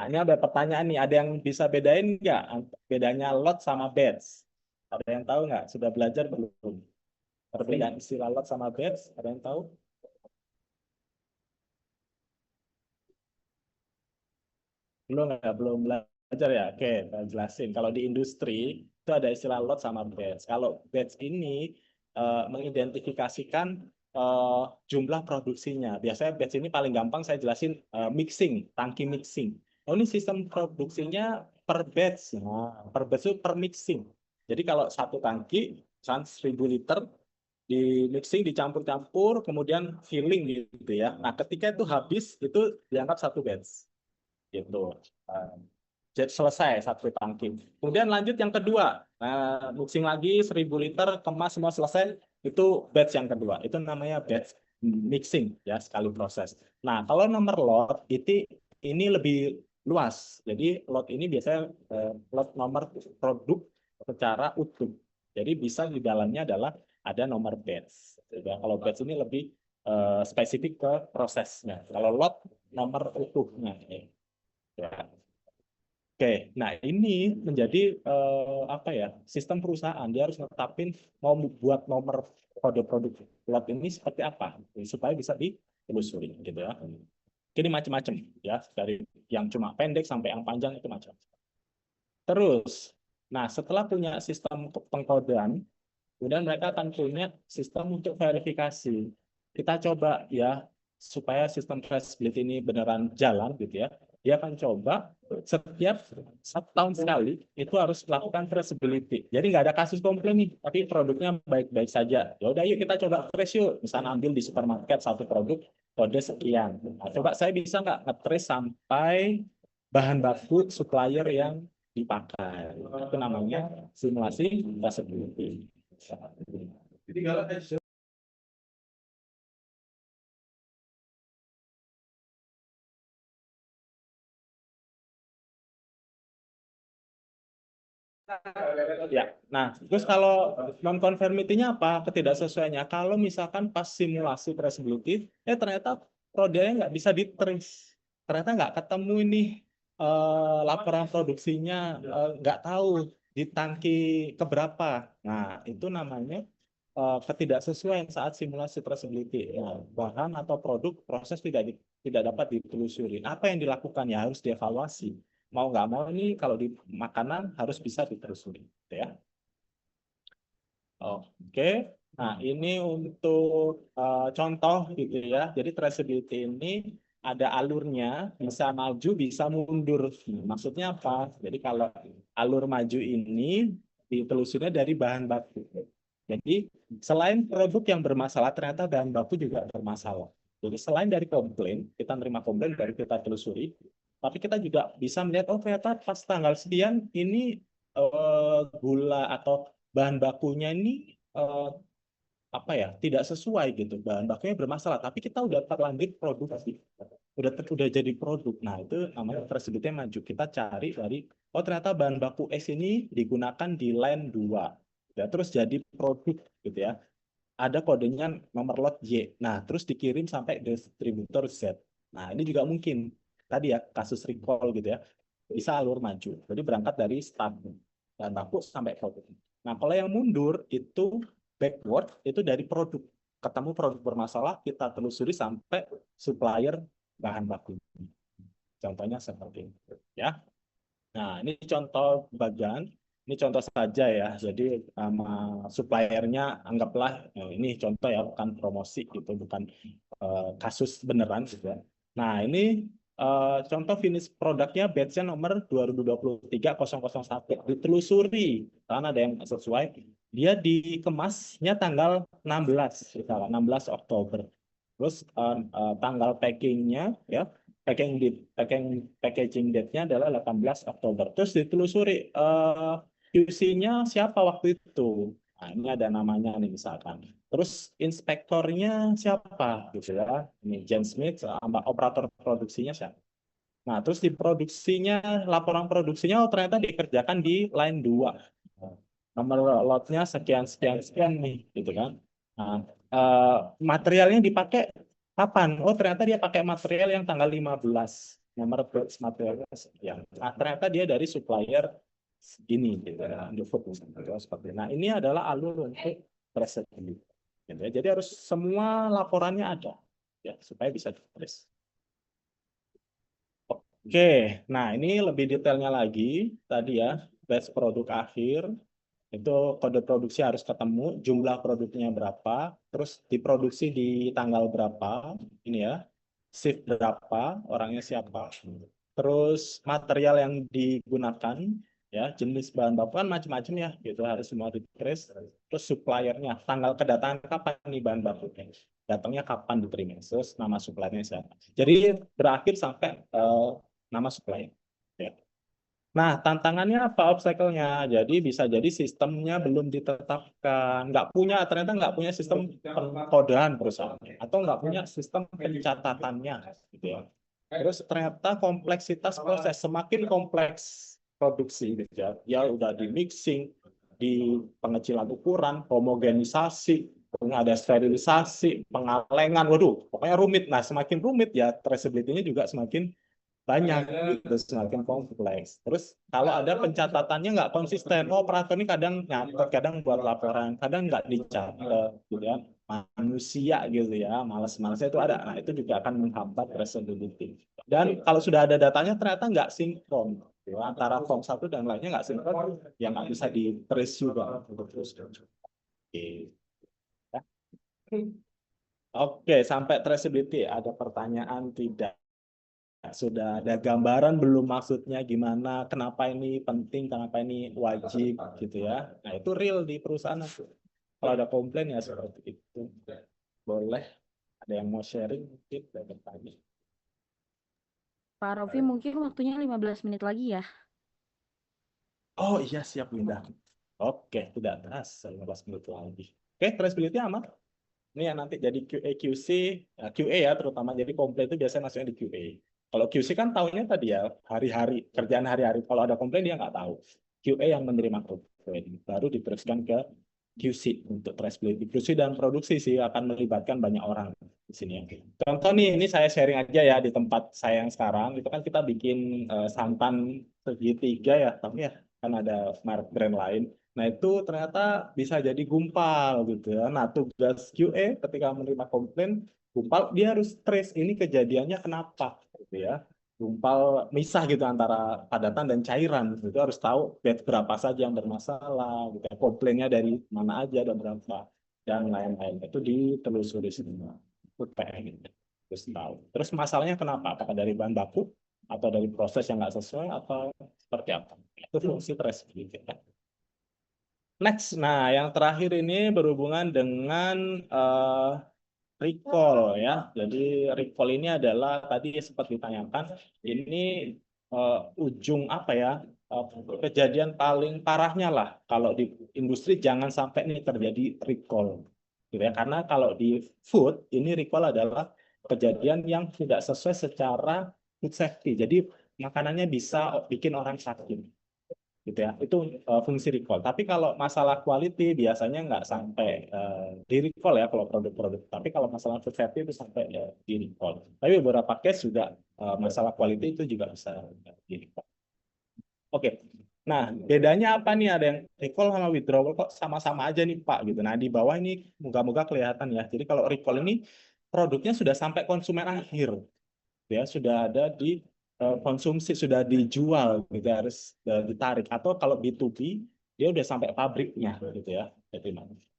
ini ada pertanyaan nih, ada yang bisa bedain nggak bedanya lot sama batch? Ada yang tahu nggak? Sudah belajar belum? Perbedaan istilah lot sama batch, ada yang tahu? Belum belajar ya. Oke, saya jelasin. Kalau di industri itu ada istilah lot sama batch. Kalau batch ini mengidentifikasikan jumlah produksinya. Biasanya batch ini paling gampang saya jelasin mixing, tangki mixing. Oh, ini sistem produksinya per batch. Nah, per batch itu per mixing. Jadi kalau satu tangki, misalnya 1000 liter, di mixing, dicampur-campur, kemudian filling gitu ya. Nah, ketika itu habis, itu dianggap satu batch gitu. Jadi selesai satu tangki. Kemudian lanjut yang kedua. Nah, mixing lagi 1000 liter, kemas semua selesai, itu batch yang kedua. Itu namanya batch mixing ya, sekali proses. Nah, kalau nomor lot itu ini lebih luas. Jadi lot ini biasanya lot nomor produk secara utuh. Jadi bisa di dalamnya adalah ada nomor batch. Jadi, kalau batch ini lebih spesifik ke prosesnya. Kalau lot nomor utuhnya. Ya. Oke, nah ini menjadi sistem perusahaan, dia harus netapin mau buat nomor kode produk lot ini seperti apa supaya bisa ditelusuri gitu ya. Ini macam-macam ya, dari yang cuma pendek sampai yang panjang itu macam. Terus, nah setelah punya sistem pengkodean, kemudian mereka akan punya sistem untuk verifikasi. Kita coba ya supaya sistem traceability ini beneran jalan gitu ya. dia akan coba setiap 1 tahun sekali itu harus melakukan traceability. Jadi nggak ada kasus komplain nih, tapi produknya baik-baik saja. Ya udah, yuk kita coba trace yuk. Misalnya ambil di supermarket satu produk kode sekian. Nah, coba saya bisa nggak nge-trace sampai bahan baku supplier yang dipakai. Itu namanya simulasi traceability. Ya, nah terus kalau non-conformity-nya apa? Ketidaksesuaiannya. Kalau misalkan pas simulasi traceability, ternyata produknya nggak bisa di-trace. Ternyata nggak ketemu ini laporan produksinya, nggak tahu di tangki keberapa. Nah, itu namanya ketidaksesuaian saat simulasi traceability. Nah, bahan atau produk proses tidak dapat ditelusuri. Apa yang dilakukan ya harus dievaluasi. Mau nggak mau ini kalau di makanan harus bisa ditelusuri, gitu ya. Oke, nah ini untuk contoh gitu ya. Jadi traceability ini ada alurnya, bisa maju, bisa mundur. Maksudnya apa? Jadi kalau alur maju ini ditelusurinya dari bahan baku. Jadi selain produk yang bermasalah, ternyata bahan baku juga bermasalah. Jadi selain dari komplain, kita nerima komplain baru kita telusuri. Tapi kita juga bisa melihat, oh ternyata pas tanggal sekian ini gula atau bahan bakunya ini apa ya, tidak sesuai gitu, bahan bakunya bermasalah, tapi kita udah terlanjur produksi, udah jadi produk. Nah itu namanya traceability maju. Kita cari dari, oh ternyata bahan baku X ini digunakan di line 2 ya, terus jadi produk gitu ya, ada kodenya nomor lot Y. Nah, terus dikirim sampai distributor Z. Nah, ini juga mungkin tadi ya kasus recall gitu ya. Bisa alur maju. Jadi berangkat dari start dan baku sampai produk. Nah, kalau yang mundur itu backward, itu dari produk. Ketemu produk bermasalah, kita telusuri sampai supplier bahan baku. Contohnya seperti itu ya. Nah, ini contoh bagian. Ini contoh saja ya. Jadi sama suppliernya anggaplah ini contoh ya, bukan promosi gitu, bukan kasus beneran gitu ya. Nah, ini contoh finish produknya batch-nya nomor 2023-001. Ditelusuri karena ada yang sesuai. Dia dikemasnya tanggal 16, misalnya 16 Oktober. Terus tanggal packingnya ya, packaging date-nya adalah 18 Oktober. Terus ditelusuri QC-nya siapa waktu itu. Nah, ini ada namanya nih misalkan. Terus inspektornya siapa gitu ya. Ini Jen Smith, operator produksinya siapa. Nah, terus di produksinya, laporan produksinya ternyata dikerjakan di line 2. Nomor lotnya sekian sekian sekian nih gitu kan. Nah, materialnya dipakai kapan? Oh, ternyata dia pakai material yang tanggal 15. Nomor batch materialnya sekian. Nah, ternyata dia dari supplier ini gitu ya, Indofood seperti. Nah, ini adalah alur untuk traceability. Gitu ya. Jadi harus semua laporannya ada ya supaya bisa di-trace. Oke, nah ini lebih detailnya lagi tadi ya, batch produk akhir. Itu kode produksi harus ketemu, jumlah produknya berapa, terus diproduksi di tanggal berapa, ini ya, shift berapa, orangnya siapa. Terus material yang digunakan, ya jenis bahan baku kan macam-macam ya, gitu harus semua di-trace. Terus suppliernya, tanggal kedatangan kapan nih bahan bakunya, datangnya kapan diterima, terus nama suppliernya siapa. Jadi berakhir sampai nama supplier. Ya. Nah, tantangannya apa obstacle-nya? Jadi bisa jadi sistemnya belum ditetapkan, ternyata nggak punya sistem pengkodean perusahaan, atau nggak punya sistem pencatatannya, gitu ya. Terus ternyata kompleksitas proses semakin kompleks produksi, gitu ya. Ya udah di mixing, di pengecilan ukuran, homogenisasi, ada sterilisasi, pengalengan, waduh, pokoknya rumit. Nah, semakin rumit ya traceability-nya juga semakin banyak gitu, semakin kompleks. Terus kalau ada pencatatannya nggak konsisten, oh operator ini kadang nyatet, kadang buat laporan, kadang nggak dicatat, gitu ya. Manusia gitu ya, malas-malasnya itu ada. Nah itu juga akan menghambat traceability. Dan kalau sudah ada datanya ternyata nggak sinkron, gitu. Antara form satu dan lainnya nggak sinkron, yang nggak bisa di-trace juga. Oke. Ya. Oke, sampai traceability ada pertanyaan tidak? Sudah ada gambaran belum maksudnya gimana, kenapa ini penting, kenapa ini wajib gitu ya. Nah, itu real di perusahaan. Kalau ada komplain ya seperti itu. Boleh, ada yang mau sharing mungkin dan bertanya. Pak Rofi mungkin waktunya 15 menit lagi ya. Oh iya, siap Linda. Oke, tidak terasa 15 menit lagi. Oke, traceability aman. Ini yang nanti jadi QA QC, QA ya terutama. Jadi komplain itu biasanya masuknya di QA. Kalau QC kan tahunya tadi ya, hari-hari, kerjaan hari-hari. Kalau ada komplain dia nggak tahu. QA yang menerima komplain. Baru diteruskan ke QC untuk traceability. QC dan produksi sih akan melibatkan banyak orang di sini. Contoh nih, ini saya sharing aja ya di tempat saya yang sekarang. Itu kan kita bikin santan segitiga ya, tapi ya kan ada merek brand lain. Nah, itu ternyata bisa jadi gumpal gitu ya. Nah, tugas QA ketika menerima komplain gumpal, dia harus trace ini kejadiannya kenapa gitu ya. Gumpal misah gitu antara padatan dan cairan. Itu harus tahu batch berapa saja yang bermasalah, gitu ya. Komplainnya dari mana aja dan berapa dan lain-lain. Itu ditelusuri semua. Itu PR gitu. Terus tahu. Terus masalahnya kenapa? Apakah dari bahan baku atau dari proses yang nggak sesuai atau seperti apa? Itu fungsi traceability. Next, nah yang terakhir ini berhubungan dengan recall ya. Jadi recall ini adalah tadi sempat ditanyakan, ini ujung apa ya, kejadian paling parahnya lah kalau di industri jangan sampai ini terjadi recall, gitu ya. Karena kalau di food ini recall adalah kejadian yang tidak sesuai secara food safety. Jadi makanannya bisa bikin orang sakit gitu ya, itu fungsi recall. Tapi kalau masalah quality biasanya nggak sampai di recall ya kalau produk-produk. Tapi kalau masalah food safety itu sampai di recall. Tapi beberapa case juga masalah quality itu juga bisa di recall. Oke. Nah, bedanya apa nih? Ada yang recall sama withdrawal kok sama-sama aja nih Pak gitu. Nah, di bawah ini moga-moga kelihatan ya. Jadi kalau recall ini produknya sudah sampai konsumen akhir ya, sudah ada di konsumsi, sudah dijual gitu, harus ditarik. Atau kalau B2B dia udah sampai pabriknya gitu ya.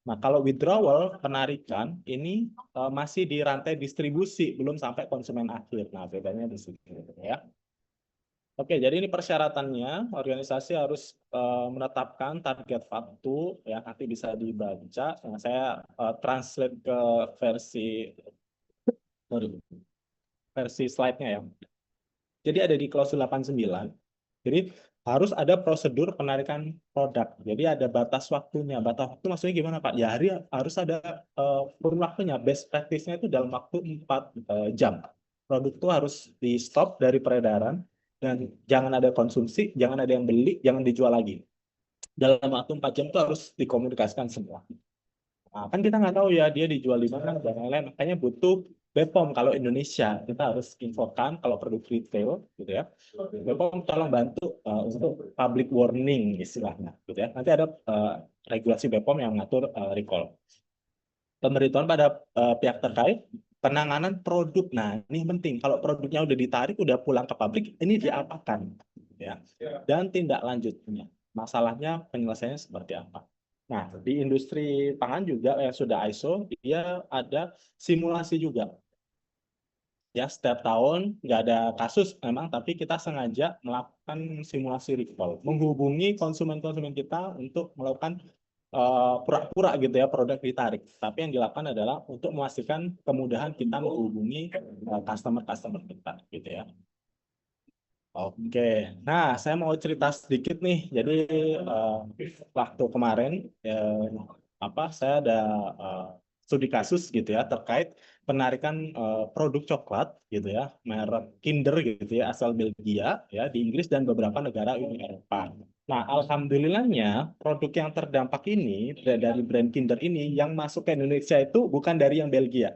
Nah, kalau withdrawal, penarikan ini masih di rantai distribusi, belum sampai konsumen akhir. Nah, bedanya di situ ya. Oke, jadi ini persyaratannya, organisasi harus menetapkan target waktu ya, nanti bisa dibaca. Nah, saya translate ke versi slide-nya ya. Jadi ada di klausul 89. Jadi harus ada prosedur penarikan produk. Jadi ada batas waktunya. Batas waktu maksudnya gimana Pak? Ya harus ada kurun waktunya. Best practice-nya itu dalam waktu 4 jam. Produk itu harus di stop dari peredaran dan jangan ada konsumsi, jangan ada yang beli, jangan dijual lagi. Dalam waktu 4 jam itu harus dikomunikasikan semua. Nah, kan kita nggak tahu ya dia dijual di mana dan lain-lain. Makanya butuh BPOM kalau Indonesia. Kita harus infokan kalau produk retail gitu ya. BPOM tolong bantu untuk public warning istilahnya gitu ya. Nanti ada regulasi BPOM yang mengatur recall. Pemberitahuan pada pihak terkait penanganan produk. Nah, ini penting. Kalau produknya udah ditarik, udah pulang ke pabrik, ini diapakan ya. Dan tindak lanjutnya. Masalahnya penyelesaiannya seperti apa? Nah, di industri pangan juga yang sudah ISO, dia ada simulasi juga. Ya, setiap tahun nggak ada kasus memang, tapi kita sengaja melakukan simulasi recall, menghubungi konsumen-konsumen kita untuk melakukan pura-pura gitu ya produk ditarik. Tapi yang dilakukan adalah untuk memastikan kemudahan kita menghubungi customer-customer kita gitu ya. Oke, nah saya mau cerita sedikit nih. Jadi waktu kemarin saya ada studi kasus gitu ya terkait penarikan produk coklat gitu ya merek Kinder gitu ya asal Belgia ya di Inggris dan beberapa negara Uni Eropa. Nah, alhamdulillahnya produk yang terdampak ini dari brand Kinder ini yang masuk ke Indonesia itu bukan dari yang Belgia.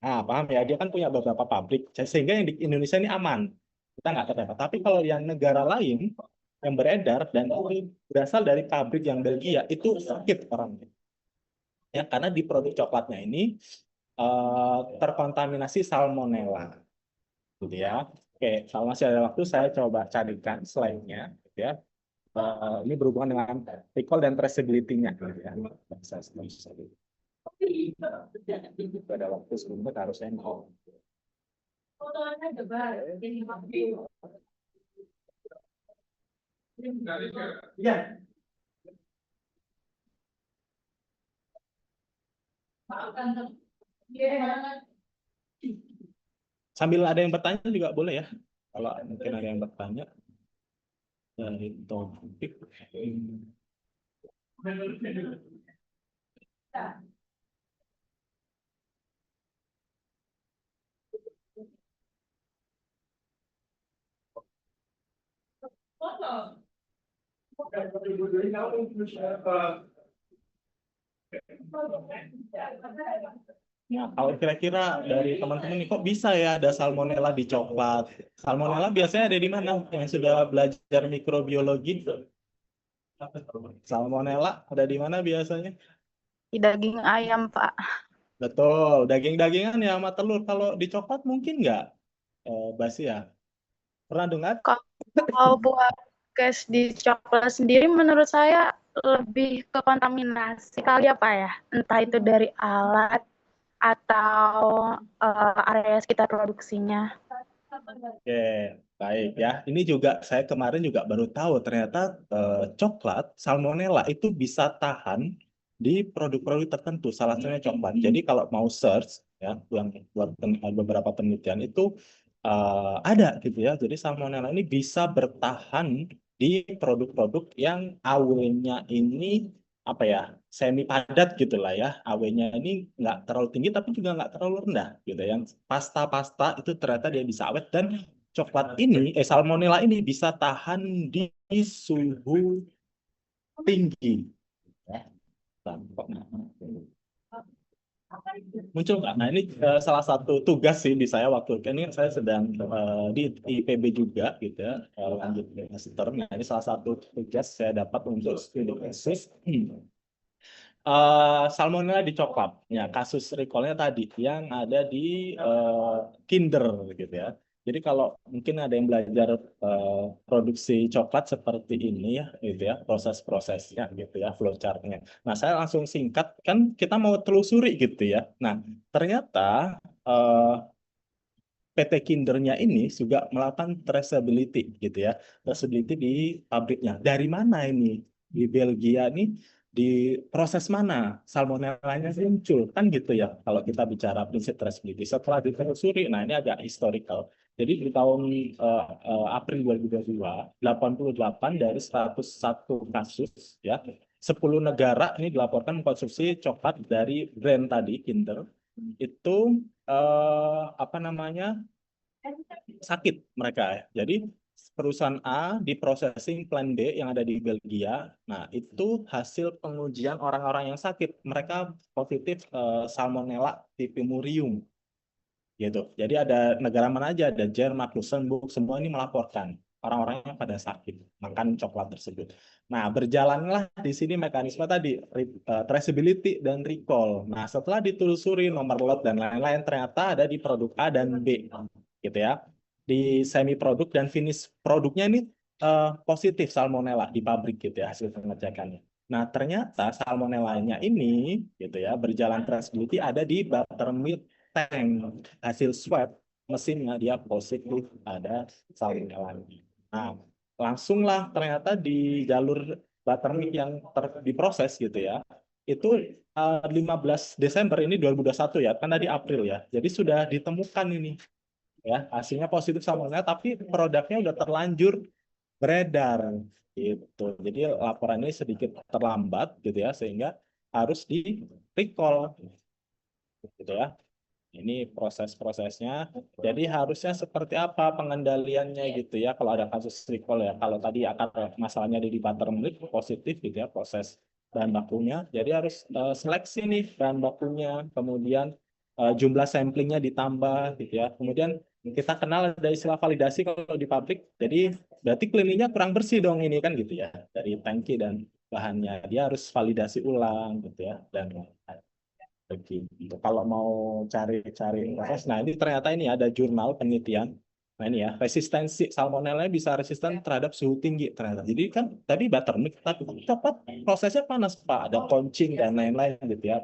Nah, paham ya? Dia kan punya beberapa pabrik, sehingga yang di Indonesia ini aman. Kita nggak terdampak. Tapi kalau yang negara lain yang beredar dan itu berasal dari pabrik yang Belgia, itu sakit orangnya. Ya, karena di produk coklatnya ini terkontaminasi salmonella. Gitu ya. Oke, kalau masih ada waktu, saya coba carikan slide-nya. Gitu ya. Ini berhubungan dengan recall dan traceability-nya. Gitu ya. Ada waktu sebentar harusnya mau. Ya. Sambil ada yang bertanya juga boleh ya. Kalau mungkin ada yang bertanya dari topik. Nah, kalau kira-kira dari teman-teman nih, kok bisa ya ada salmonella di coklat? Salmonella biasanya ada di mana? Yang sudah belajar mikrobiologi, salmonella ada di mana biasanya? Di daging ayam, Pak. Betul, daging-dagingan ya sama telur. Kalau di coklat mungkin nggak, Basi ya? Pernah dengar? Kalau buat case di coklat sendiri menurut saya lebih ke kontaminasi kali apa ya? Entah itu dari alat atau area sekitar produksinya. Oke, baik ya. Ini juga saya kemarin juga baru tahu ternyata coklat salmonella itu bisa tahan di produk-produk tertentu. Salah satunya coklat. Jadi kalau mau search ya, yang buat beberapa penelitian itu ada gitu ya. Jadi salmonella ini bisa bertahan di produk-produk yang AW-nya ini apa ya, semi padat gitulah ya, AW-nya ini nggak terlalu tinggi tapi juga nggak terlalu rendah gitu. Yang pasta-pasta itu ternyata dia bisa awet, dan coklat ini salmonella ini bisa tahan di suhu tinggi ya. Muncul nggak? Nah, ini salah satu tugas sih di saya waktu ini saya sedang di IPB juga gitu ya, lanjut master. Nah, ini salah satu tugas saya dapat untuk studi tesis salmonella di coklat. Ya, kasus recall-nya tadi yang ada di Kinder gitu ya. Jadi kalau mungkin ada yang belajar produksi coklat seperti ini ya, gitu ya, proses-prosesnya gitu ya, flowchart-nya. Nah, saya langsung singkat, kan kita mau telusuri gitu ya. Nah, ternyata PT Kindernya ini juga melakukan traceability gitu ya, traceability di pabriknya. Dari mana ini? Di Belgia nih, di proses mana salmonellanya muncul, kan gitu ya. Kalau kita bicara prinsip traceability, setelah ditelusuri, nah ini agak historical. Jadi di tahun April 2022, 88 dari 101 kasus ya, 10 negara ini dilaporkan mengkonsumsi coklat dari brand tadi Kinder itu apa namanya, sakit mereka ya. Jadi perusahaan A di processing plant B yang ada di Belgia. Nah, itu hasil pengujian orang-orang yang sakit. Mereka positif Salmonella typhimurium gitu. Jadi ada negara mana aja, ada Jerman, Luxembourg, semua ini melaporkan orang-orangnya pada sakit makan coklat tersebut. Nah, berjalanlah di sini mekanisme tadi traceability dan recall. Nah, setelah ditelusuri nomor lot dan lain-lain, ternyata ada di produk A dan B gitu ya. Di semi produk dan finish produknya ini positif salmonella di pabrik gitu ya, hasil pengecekannya. Nah, ternyata salmonellanya ini gitu ya, berjalan traceability ada di buttermilk tank. Hasil swab mesinnya dia positif ada salmonella. Nah, langsunglah ternyata di jalur buttermilk yang diproses gitu ya, itu 15 Desember ini 2021 ya, kan tadi April ya. Jadi sudah ditemukan ini ya, hasilnya positif salmonella, tapi produknya udah terlanjur beredar gitu. Jadi laporan ini sedikit terlambat gitu ya, sehingga harus di recall gitu ya. Ini proses-prosesnya. Jadi harusnya seperti apa pengendaliannya gitu ya kalau ada kasus recall ya. Kalau tadi akan masalahnya di buttermilk positif gitu ya, proses bahan bakunya. Jadi harus seleksi nih bahan bakunya, kemudian jumlah samplingnya ditambah gitu ya. Kemudian kita kenal ada istilah validasi kalau di pabrik. Jadi berarti cleaningnya kurang bersih dong ini kan gitu ya. Dari tangki dan bahannya dia harus validasi ulang gitu ya, dan begitu. Kalau mau cari-cari proses, nah ini ternyata ini ada jurnal penelitian. Nah ini ya, resistensi salmonella bisa resisten terhadap suhu tinggi ternyata. Jadi kan tadi buttermilk, tapi coklat prosesnya panas Pak, ada concing dan lain-lain gitu ya.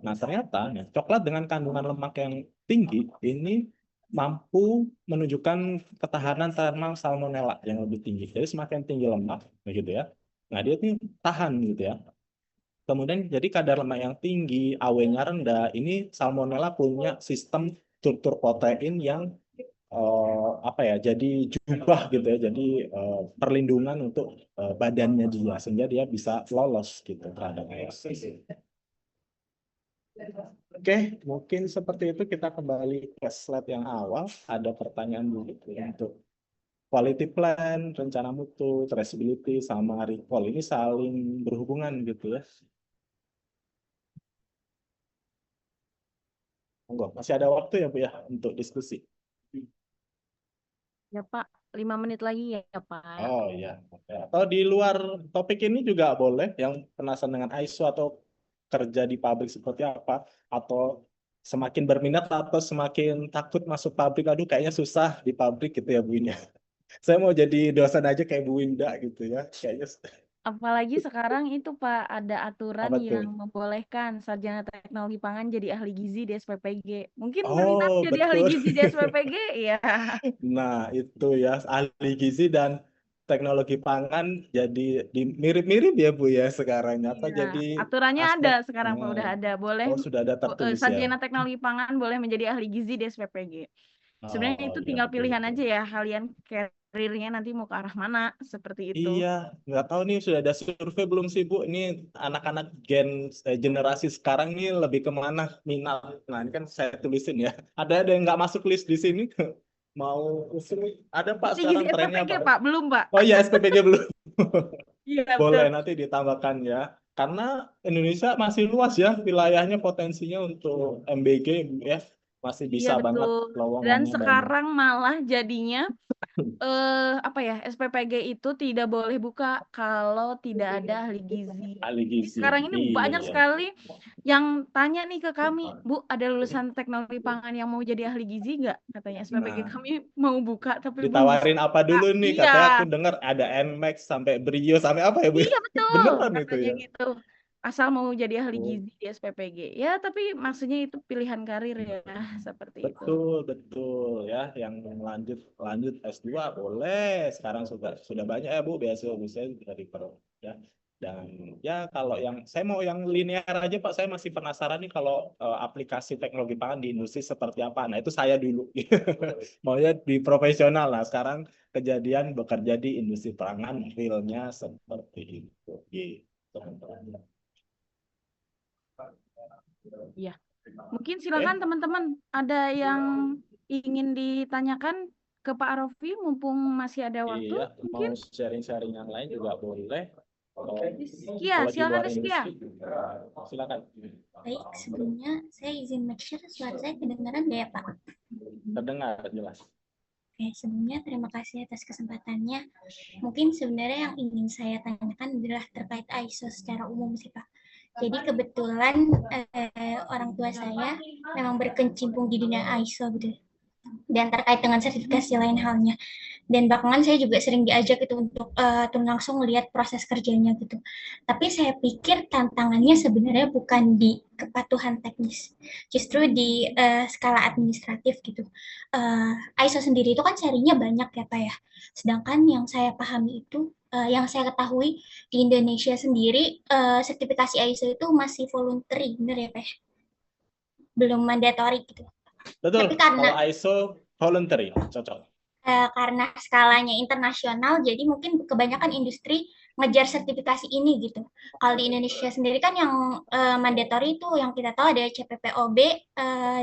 Nah ternyata ya, coklat dengan kandungan lemak yang tinggi ini mampu menunjukkan ketahanan terhadap salmonella yang lebih tinggi. Jadi semakin tinggi lemak, begitu ya. Nah, dia ini tahan gitu ya. Kemudian jadi kadar lemak yang tinggi, AW-nya rendah, ini salmonella punya sistem struktur protein yang apa ya, jadi jubah gitu ya, jadi perlindungan untuk badannya dia sehingga dia bisa lolos gitu terhadap AISOS. Oke, mungkin seperti itu. Kita kembali ke slide yang awal. Ada pertanyaan dulu untuk quality plan, rencana mutu, traceability, sama recall. Ini saling berhubungan gitu ya. Monggo, masih ada waktu ya Bu ya untuk diskusi. Ya Pak, 5 menit lagi ya Pak. Oh iya. Oke. Atau di luar topik ini juga boleh, yang penasaran dengan ISO atau kerja di pabrik seperti apa, atau semakin berminat atau semakin takut masuk pabrik, aduh kayaknya susah di pabrik gitu ya Bu Winda. Saya mau jadi dosen aja kayak Bu Winda gitu ya. Kayaknya Apalagi sekarang itu Pak, ada aturan apa yang tuh? membolehkan sarjana teknologi pangan jadi ahli gizi di SPPG. Mungkin berminat Oh, jadi ahli betul. gizi di SPPG, ya. Nah, itu ya, ahli gizi dan teknologi pangan jadi mirip-mirip ya Bu ya sekarang. Atau Iya, jadi aturannya ada aspek, sekarang Pak, udah ada. Boleh oh sudah ada tertulis ya. sarjana teknologi pangan boleh menjadi ahli gizi di SPPG. Sebenarnya Oh itu ya, tinggal betul pilihan betul. aja ya, kalian karirnya nanti mau ke arah mana, seperti itu. Iya, nggak tahu nih sudah ada survei belum sih Bu? Ini anak-anak generasi sekarang nih lebih kemana minat? Nah ini kan saya tulisin ya. Ada yang nggak masuk list di sini? Mau usul? Ada Pak Ahli gizi sekarang trennya SPPG Pak. Pak, belum Pak. Oh iya, SPPG belum. Iya, Boleh betul. nanti ditambahkan ya. Karena Indonesia masih luas ya wilayahnya, potensinya untuk MBG ya, masih Iya, bisa banget, betul. Dan lowongannya banyak. sekarang malah jadinya apa ya, SPPG itu tidak boleh buka kalau tidak ada ahli gizi. Ahli gizi. Sekarang ini Iya banyak ya. sekali yang tanya nih ke kami, Bu, ada lulusan teknologi pangan yang mau jadi ahli gizi nggak? Katanya SPPG Nah, kami mau buka tapi belum bisa ditawarin apa buka. dulu nih? Iya, Katanya aku dengar ada NMAX sampai Brio sampai apa ya Bu? iya betul Beneran itu katanya ya? gitu. Asal mau jadi ahli Oh, gizi di SPPG. Ya, tapi maksudnya itu pilihan karir ya, seperti itu. betul betul ya. Yang lanjut lanjut S2 boleh. Sekarang sudah banyak ya Bu beasiswa dari Pro ya. Dan ya kalau yang saya mau yang linear aja Pak, saya masih penasaran nih kalau aplikasi teknologi pangan di industri seperti apa. Nah itu saya dulu maunya di profesional. Nah sekarang kejadian bekerja di industri pangan, realnya seperti itu. Gitu. Iya. Mungkin Oke. silakan teman-teman, ada yang ingin ditanyakan ke Pak Arofi mumpung masih ada waktu, Iya, mungkin? mau sharing-sharing yang lain juga boleh. Rizkia, Kalau di silakan luar Rizkia. industri juga silakan. Baik, sebelumnya saya izin make sure suara saya kedengaran nggak ya Pak? Terdengar jelas. Oke, sebelumnya terima kasih atas kesempatannya. Mungkin sebenarnya yang ingin saya tanyakan adalah terkait ISO secara umum sih Pak. Jadi kebetulan orang tua saya memang berkecimpung di dunia ISO gitu. Dan terkait dengan sertifikasi lain halnya. Dan belakangan saya juga sering diajak itu untuk turun langsung melihat proses kerjanya gitu. Tapi saya pikir tantangannya sebenarnya bukan di kepatuhan teknis, justru di skala administratif gitu. ISO sendiri itu kan serinya banyak ya Pak ya. Sedangkan yang saya pahami itu, yang saya ketahui di Indonesia sendiri sertifikasi ISO itu masih voluntary, benar ya Pak? Belum mandatory gitu. Betul, Tapi karena kalau ISO voluntary, cocok. karena skalanya internasional, jadi mungkin kebanyakan industri ngejar sertifikasi ini gitu. Kalau di Indonesia sendiri kan yang mandatory itu yang kita tahu ada CPPOB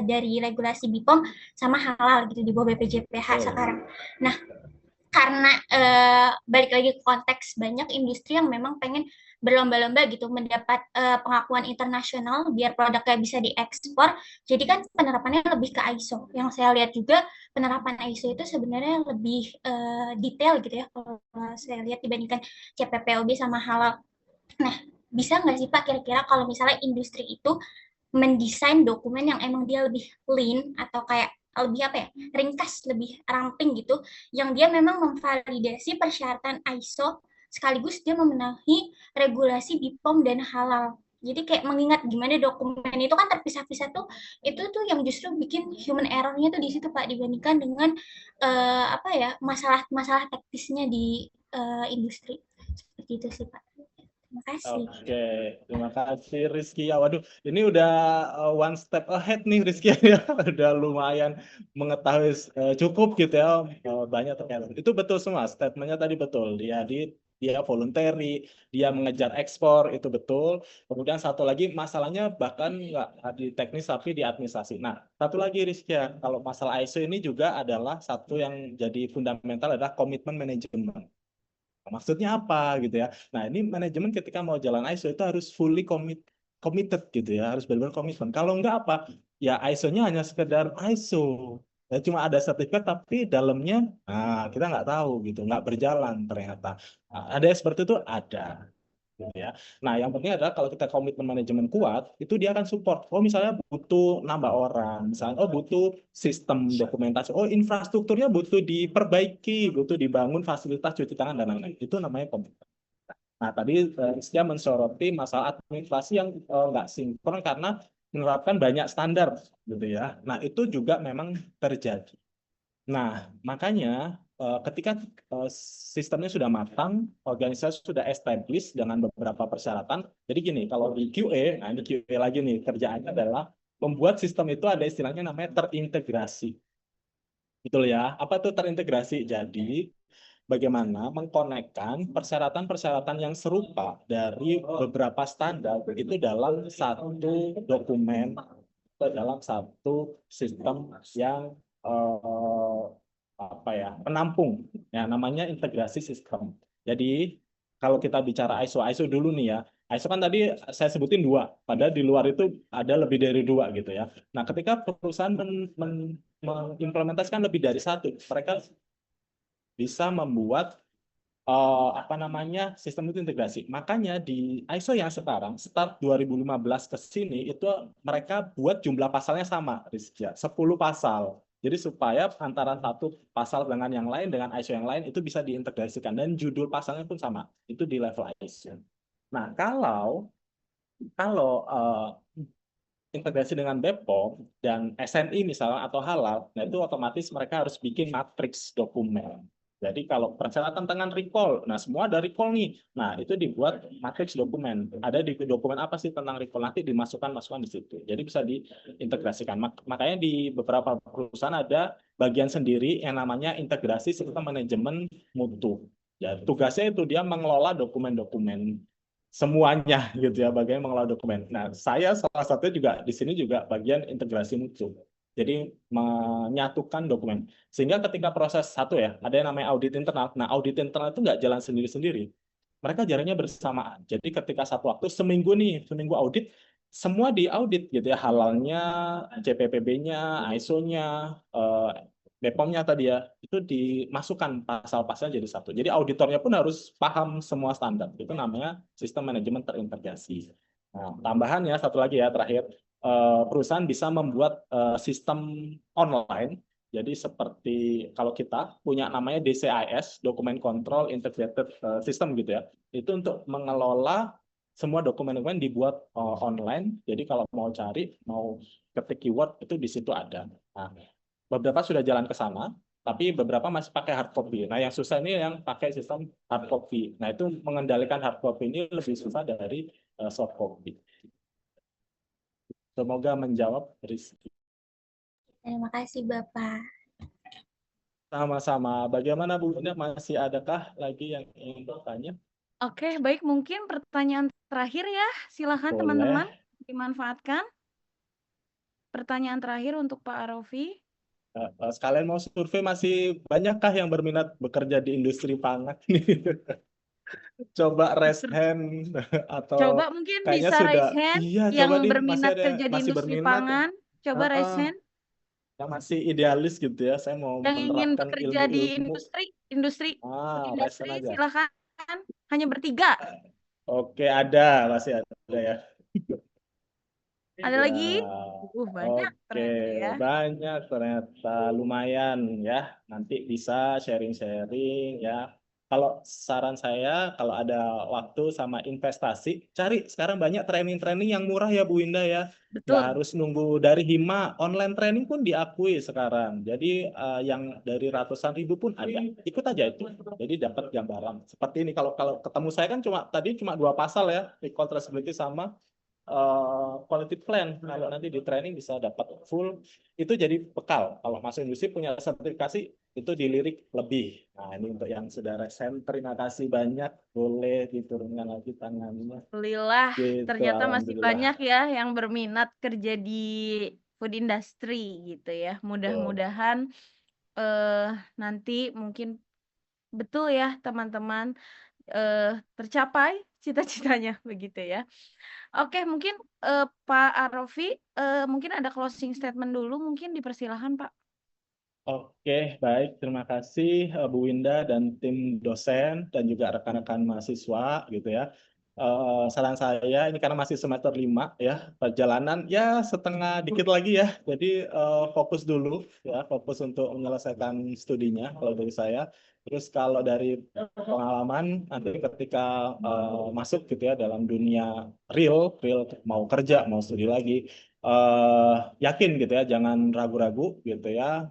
dari regulasi BPOM sama halal gitu di bawah BPJPH sekarang. Nah, karena balik lagi ke konteks banyak industri yang memang pengen berlomba-lomba gitu mendapat pengakuan internasional biar produknya bisa diekspor. Jadi kan penerapannya lebih ke ISO. Yang saya lihat juga penerapan ISO itu sebenarnya lebih detail gitu ya kalau saya lihat dibandingkan CPPOB sama halal. Nah, bisa nggak sih Pak kira-kira kalau misalnya industri itu mendesain dokumen yang emang dia lebih lean atau kayak lebih apa ya, ringkas, lebih ramping gitu, yang dia memang memvalidasi persyaratan ISO sekaligus dia memenuhi regulasi BPOM dan halal Jadi kayak mengingat gimana dokumen itu kan terpisah-pisah tuh, itu tuh yang justru bikin human error-nya tuh di situ Pak, dibandingkan dengan apa ya, masalah-masalah teknisnya di industri. Seperti itu sih Pak. Terima kasih. Oke, terima kasih Rizky. Ya, waduh, ini udah one step ahead nih Rizky ya. Udah lumayan mengetahui cukup gitu ya. Banyak ternyata. Itu betul semua, statementnya tadi betul. Dia voluntary, dia mengejar ekspor, itu betul. Kemudian satu lagi masalahnya bahkan nggak di teknis tapi di administrasi. Nah, satu lagi Rizky ya, kalau masalah ISO ini juga adalah satu yang jadi fundamental adalah komitmen manajemen. Maksudnya apa gitu ya? Nah, ini manajemen ketika mau jalan ISO itu harus fully committed gitu ya, harus benar-benar komitmen. Kalau enggak apa? Ya ISO-nya hanya sekedar ISO. Ya, cuma ada sertifikat tapi dalamnya kita nggak tahu gitu, nggak berjalan ternyata. Nah, ada yang seperti itu ada. Gitu ya. Nah, yang penting adalah kalau kita komitmen manajemen kuat, itu dia akan support. Oh, misalnya butuh nambah orang, misalnya butuh sistem dokumentasi, infrastrukturnya butuh diperbaiki, butuh dibangun fasilitas cuci tangan dan lain-lain. Itu namanya komitmen. Nah, tadi Rizky mensoroti masalah administrasi yang nggak sinkron karena menerapkan banyak standar, gitu ya. Nah, itu juga memang terjadi. Nah, makanya ketika sistemnya sudah matang, organisasi sudah established dengan beberapa persyaratan. Jadi gini, kalau di QA, nah ini QA lagi nih, kerjaannya adalah membuat sistem itu ada istilahnya namanya terintegrasi. Betul ya? Apa itu terintegrasi? Jadi, bagaimana mengkonekkan persyaratan-persyaratan yang serupa dari beberapa standar itu dalam satu dokumen, dalam satu sistem yang penampung, ya namanya integrasi sistem. Jadi kalau kita bicara ISO dulu nih ya, ISO kan tadi saya sebutin 2, padahal di luar itu ada lebih dari 2 gitu ya. Nah, ketika perusahaan mengimplementasikan lebih dari 1, mereka bisa membuat sistem itu integrasi. Makanya di ISO yang sekarang start 2015 ke sini itu mereka buat jumlah pasalnya sama, Rizky, 10 pasal. Jadi supaya antara satu pasal dengan yang lain dengan ISO yang lain itu bisa diintegrasikan dan judul pasalnya pun sama. Itu di level ISO. Nah, kalau integrasi dengan BPOM dan SNI misalnya atau halal, nah itu otomatis mereka harus bikin matriks dokumen. Jadi kalau persyaratan tentang recall, nah semua ada recall nih. Nah itu dibuat matriks dokumen. Ada di dokumen apa sih tentang recall, nanti dimasukkan di situ. Jadi bisa diintegrasikan. Makanya di beberapa perusahaan ada bagian sendiri yang namanya integrasi sistem manajemen mutu. Ya, tugasnya itu dia mengelola dokumen-dokumen semuanya gitu ya, bagaimana mengelola dokumen. Nah, saya salah satunya juga di sini juga bagian integrasi mutu. Jadi menyatukan dokumen. Sehingga ketika proses satu ya, ada yang namanya audit internal. Nah, audit internal itu nggak jalan sendiri-sendiri. Mereka jalannya bersamaan. Jadi ketika satu waktu seminggu audit, semua diaudit gitu ya, halalnya, CPPB-nya, ISO-nya, BPOM-nya tadi ya, itu dimasukkan pasal-pasal jadi satu. Jadi auditornya pun harus paham semua standar. Itu namanya sistem manajemen terintegrasi. Nah, tambahan ya, satu lagi ya, terakhir. Perusahaan bisa membuat sistem online. Jadi seperti kalau kita punya namanya DCIS, Document Control Integrated System gitu ya. Itu untuk mengelola semua dokumen-dokumen dibuat online. Jadi kalau mau cari, mau ketik keyword, itu di situ ada. Nah, beberapa sudah jalan ke sana, tapi beberapa masih pakai hard copy. Nah, yang susah ini yang pakai sistem hard copy. Nah, itu mengendalikan hard copy ini lebih susah dari soft copy. Semoga menjawab, Rizky. Terima kasih Bapak. Sama-sama. Bagaimana Bu Bunda? Masih adakah lagi yang ingin bertanya? Oke, baik, mungkin pertanyaan terakhir ya. Silakan Boleh. teman-teman dimanfaatkan. Pertanyaan terakhir untuk Pak Arofi. Sekalian mau survei, masih banyakkah yang berminat bekerja di industri pangan? Coba raise hand atau Coba mungkin kayaknya bisa sudah. raise hand Iya, yang coba berminat masih kerja di industri pangan. Coba raise hand. Yang masih idealis gitu ya, saya mau Yang ingin menerapkan bekerja di ilmu-ilmu. industri raise hand aja. silakan. Hanya bertiga. Oke, ada, masih ada ya. Ada lagi? Banyak Oke, ternyata ya. banyak ternyata, lumayan ya. Nanti bisa sharing-sharing ya. kalau saran saya, kalau ada waktu sama investasi, cari sekarang banyak training-training yang murah ya Bu Winda ya. Nggak Betul. harus nunggu dari Hima, online training pun diakui sekarang. Jadi yang dari ratusan ribu pun ada. Ikut aja itu. Jadi dapat gambaran. Seperti ini kalau kalau ketemu saya kan cuma 2 pasal ya, recall traceability sama quality plan. Kalau nanti di training bisa dapat full, itu jadi bekal. Kalau masuk industri punya sertifikasi itu dilirik lebih. Nah ini untuk yang sudah resen, terima kasih banyak. Boleh diturunkan lagi tangannya. Alhamdulillah, Gitu, ternyata masih alhamdulillah. banyak ya yang berminat kerja di food industry gitu ya. Mudah-mudahan nanti mungkin betul ya teman-teman tercapai cita-citanya begitu ya. Oke, mungkin Pak Arofi mungkin ada closing statement dulu, mungkin dipersilahkan Pak. Oke, baik. Terima kasih Bu Winda dan tim dosen dan juga rekan-rekan mahasiswa gitu ya. Saran saya ini karena masih semester 5 ya, perjalanan ya setengah dikit lagi ya. Jadi fokus dulu ya, fokus untuk menyelesaikan studinya kalau dari saya. Terus kalau dari pengalaman nanti ketika masuk gitu ya dalam dunia real mau kerja, mau studi lagi, yakin gitu ya, jangan ragu-ragu gitu ya,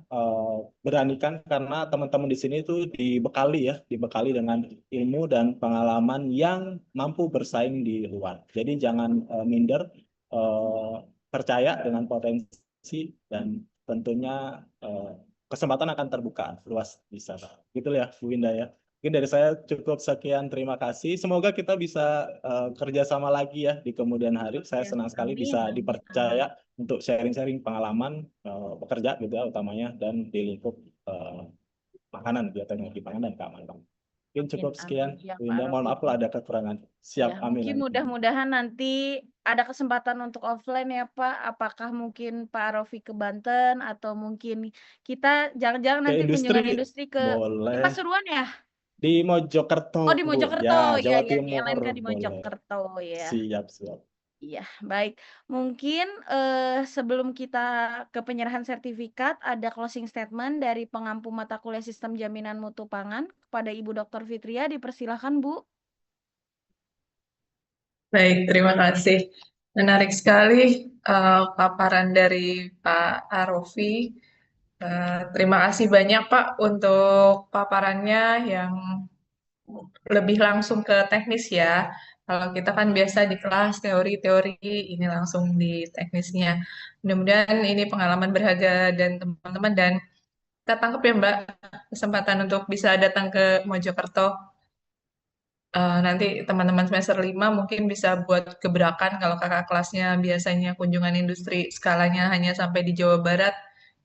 beranikan karena teman-teman di sini itu dibekali dengan ilmu dan pengalaman yang mampu bersaing di luar. Jadi jangan minder, percaya dengan potensi dan tentunya kesempatan akan terbuka luas di sana. Gitu ya, Bu Winda ya. Mungkin dari saya cukup sekian, terima kasih. Semoga kita bisa kerjasama lagi ya di kemudian hari. Saya senang sekali bisa dipercaya untuk sharing-sharing pengalaman bekerja gitu ya utamanya dan di lingkup makanan, teknologi pangan dan keamanan. Mungkin cukup sekian, Ya, Bu Pak Winda. Mohon Arofi. maaf kalau ada kekurangan. Siap, Ya, amin. mungkin mudah-mudahan nanti ada kesempatan untuk offline ya Pak. Apakah mungkin Pak Arofi ke Banten atau mungkin kita jangan-jangan Ke nanti kunjungan industri industri ke boleh. Pasuruan ya? Di Mojokerto, Oh, di Bu. Mojokerto. Ya, Ya, Jawa ya, di Timur LMK di boleh. Mojokerto ya. Siap, siap. Iya, baik. Mungkin sebelum kita ke penyerahan sertifikat, ada closing statement dari pengampu mata kuliah Sistem Jaminan Mutu Pangan kepada Ibu Dr. Fitria. Dipersilahkan, Bu. Baik, terima kasih. Menarik sekali paparan dari Pak Arofi. Terima kasih banyak Pak untuk paparannya yang lebih langsung ke teknis ya. Kalau kita kan biasa di kelas teori-teori, ini langsung di teknisnya. Mudah-mudahan ini pengalaman berharga dan teman-teman, dan kita tangkap ya Mbak kesempatan untuk bisa datang ke Mojokerto. Nanti teman-teman semester 5 mungkin bisa buat gebrakan kalau kakak kelasnya biasanya kunjungan industri skalanya hanya sampai di Jawa Barat,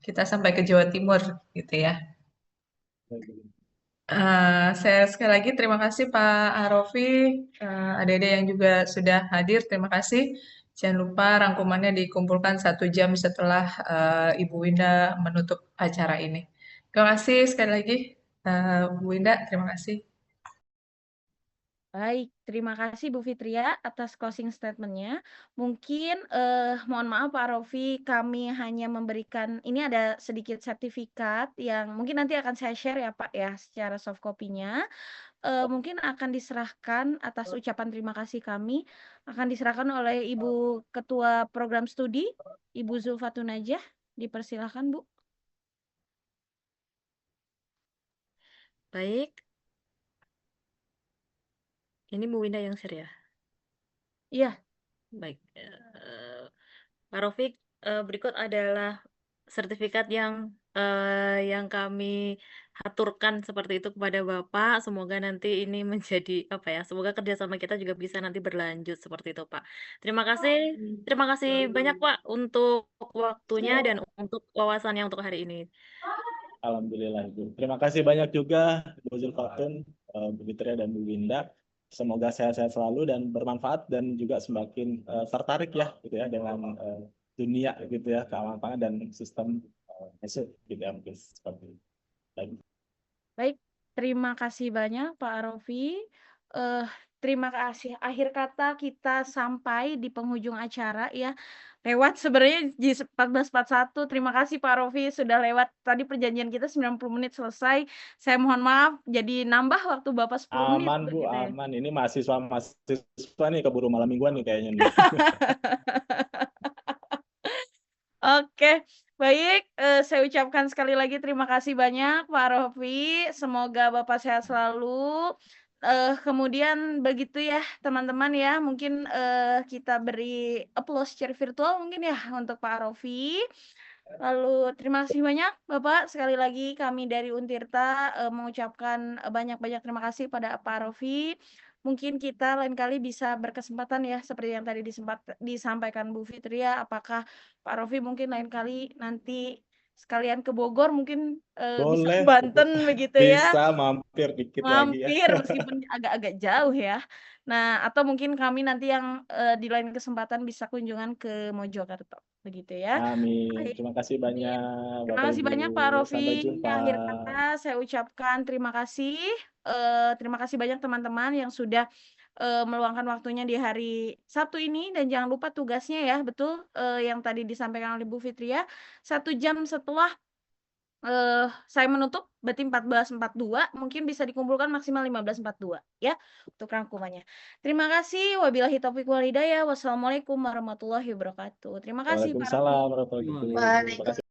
kita sampai ke Jawa Timur gitu ya. Saya sekali lagi terima kasih Pak Arofi, adik-adik yang juga sudah hadir, terima kasih. Jangan lupa rangkumannya dikumpulkan 1 jam setelah Ibu Winda menutup acara ini. Terima kasih sekali lagi, Bu Winda, terima kasih. Baik, terima kasih Bu Fitria atas closing statement-nya. Mungkin mohon maaf Pak Rofi, kami hanya memberikan, ini ada sedikit sertifikat yang mungkin nanti akan saya share ya Pak ya secara soft copy-nya. Mungkin akan diserahkan atas ucapan terima kasih kami, akan diserahkan oleh Ibu Ketua Program Studi, Ibu Zulfatun Najah. Dipersilahkan Bu. Baik. Ini Bu Winda yang share ya? Iya. Baik. Pak Rofik, berikut adalah sertifikat yang kami aturkan seperti itu kepada Bapak. Semoga nanti ini menjadi apa ya? Semoga kerjasama kita juga bisa nanti berlanjut seperti itu, Pak. Terima kasih banyak Pak untuk waktunya dan untuk wawasannya untuk hari ini. Alhamdulillah Ibu. Terima kasih banyak juga Bu Zulfatun, Bu Fitria dan Bu Winda. Semoga sehat-sehat selalu dan bermanfaat dan juga semakin tertarik ya gitu ya dengan dunia gitu ya keamanan pangan dan sistem masuk gitu ya mungkin seperti itu. Baik, terima kasih banyak Pak Arofi. terima kasih. Akhir kata kita sampai di penghujung acara ya. Lewat sebenarnya di 14.41. Terima kasih Pak Rofi sudah lewat. Tadi perjanjian kita 90 menit selesai. Saya mohon maaf jadi nambah waktu Bapak 10 menit Aman Bu, begitu ya. aman. Ini mahasiswa nih keburu malam mingguan nih kayaknya nih. Oke, baik. Saya ucapkan sekali lagi terima kasih banyak Pak Rofi. Semoga Bapak sehat selalu. Kemudian begitu ya teman-teman ya. Mungkin kita beri applause secara virtual mungkin ya untuk Pak Rofi. Lalu terima kasih banyak Bapak. Sekali lagi kami dari Untirta mengucapkan banyak-banyak terima kasih pada Pak Rofi. Mungkin kita lain kali bisa berkesempatan ya seperti yang tadi disampaikan Bu Fitria. Apakah Pak Rofi mungkin lain kali nanti sekalian ke Bogor mungkin bisa ke Boleh, Banten begitu ya. bisa mampir dikit lagi ya. Mampir meskipun agak-agak jauh ya. Nah, atau mungkin kami nanti yang di lain kesempatan bisa kunjungan ke Mojokerto begitu ya. Amin. Baik. Terima kasih banyak Terima Bapak kasih Ibu. banyak Pak Sampai Rofi. jumpa. Akhir kata saya ucapkan terima kasih. Terima kasih banyak teman-teman yang sudah meluangkan waktunya di hari Sabtu ini dan jangan lupa tugasnya ya betul yang tadi disampaikan oleh Bu Fitria 1 jam setelah saya menutup berarti 14.42 mungkin bisa dikumpulkan maksimal 15.42 ya untuk rangkumannya. Terima kasih. Wabillahi taufiq wal hidayah. Wassalamualaikum warahmatullahi wabarakatuh. Terima kasih Pak Rofi. Waalaikumsalam warahmatullahi wabarakatuh. Terima kasih.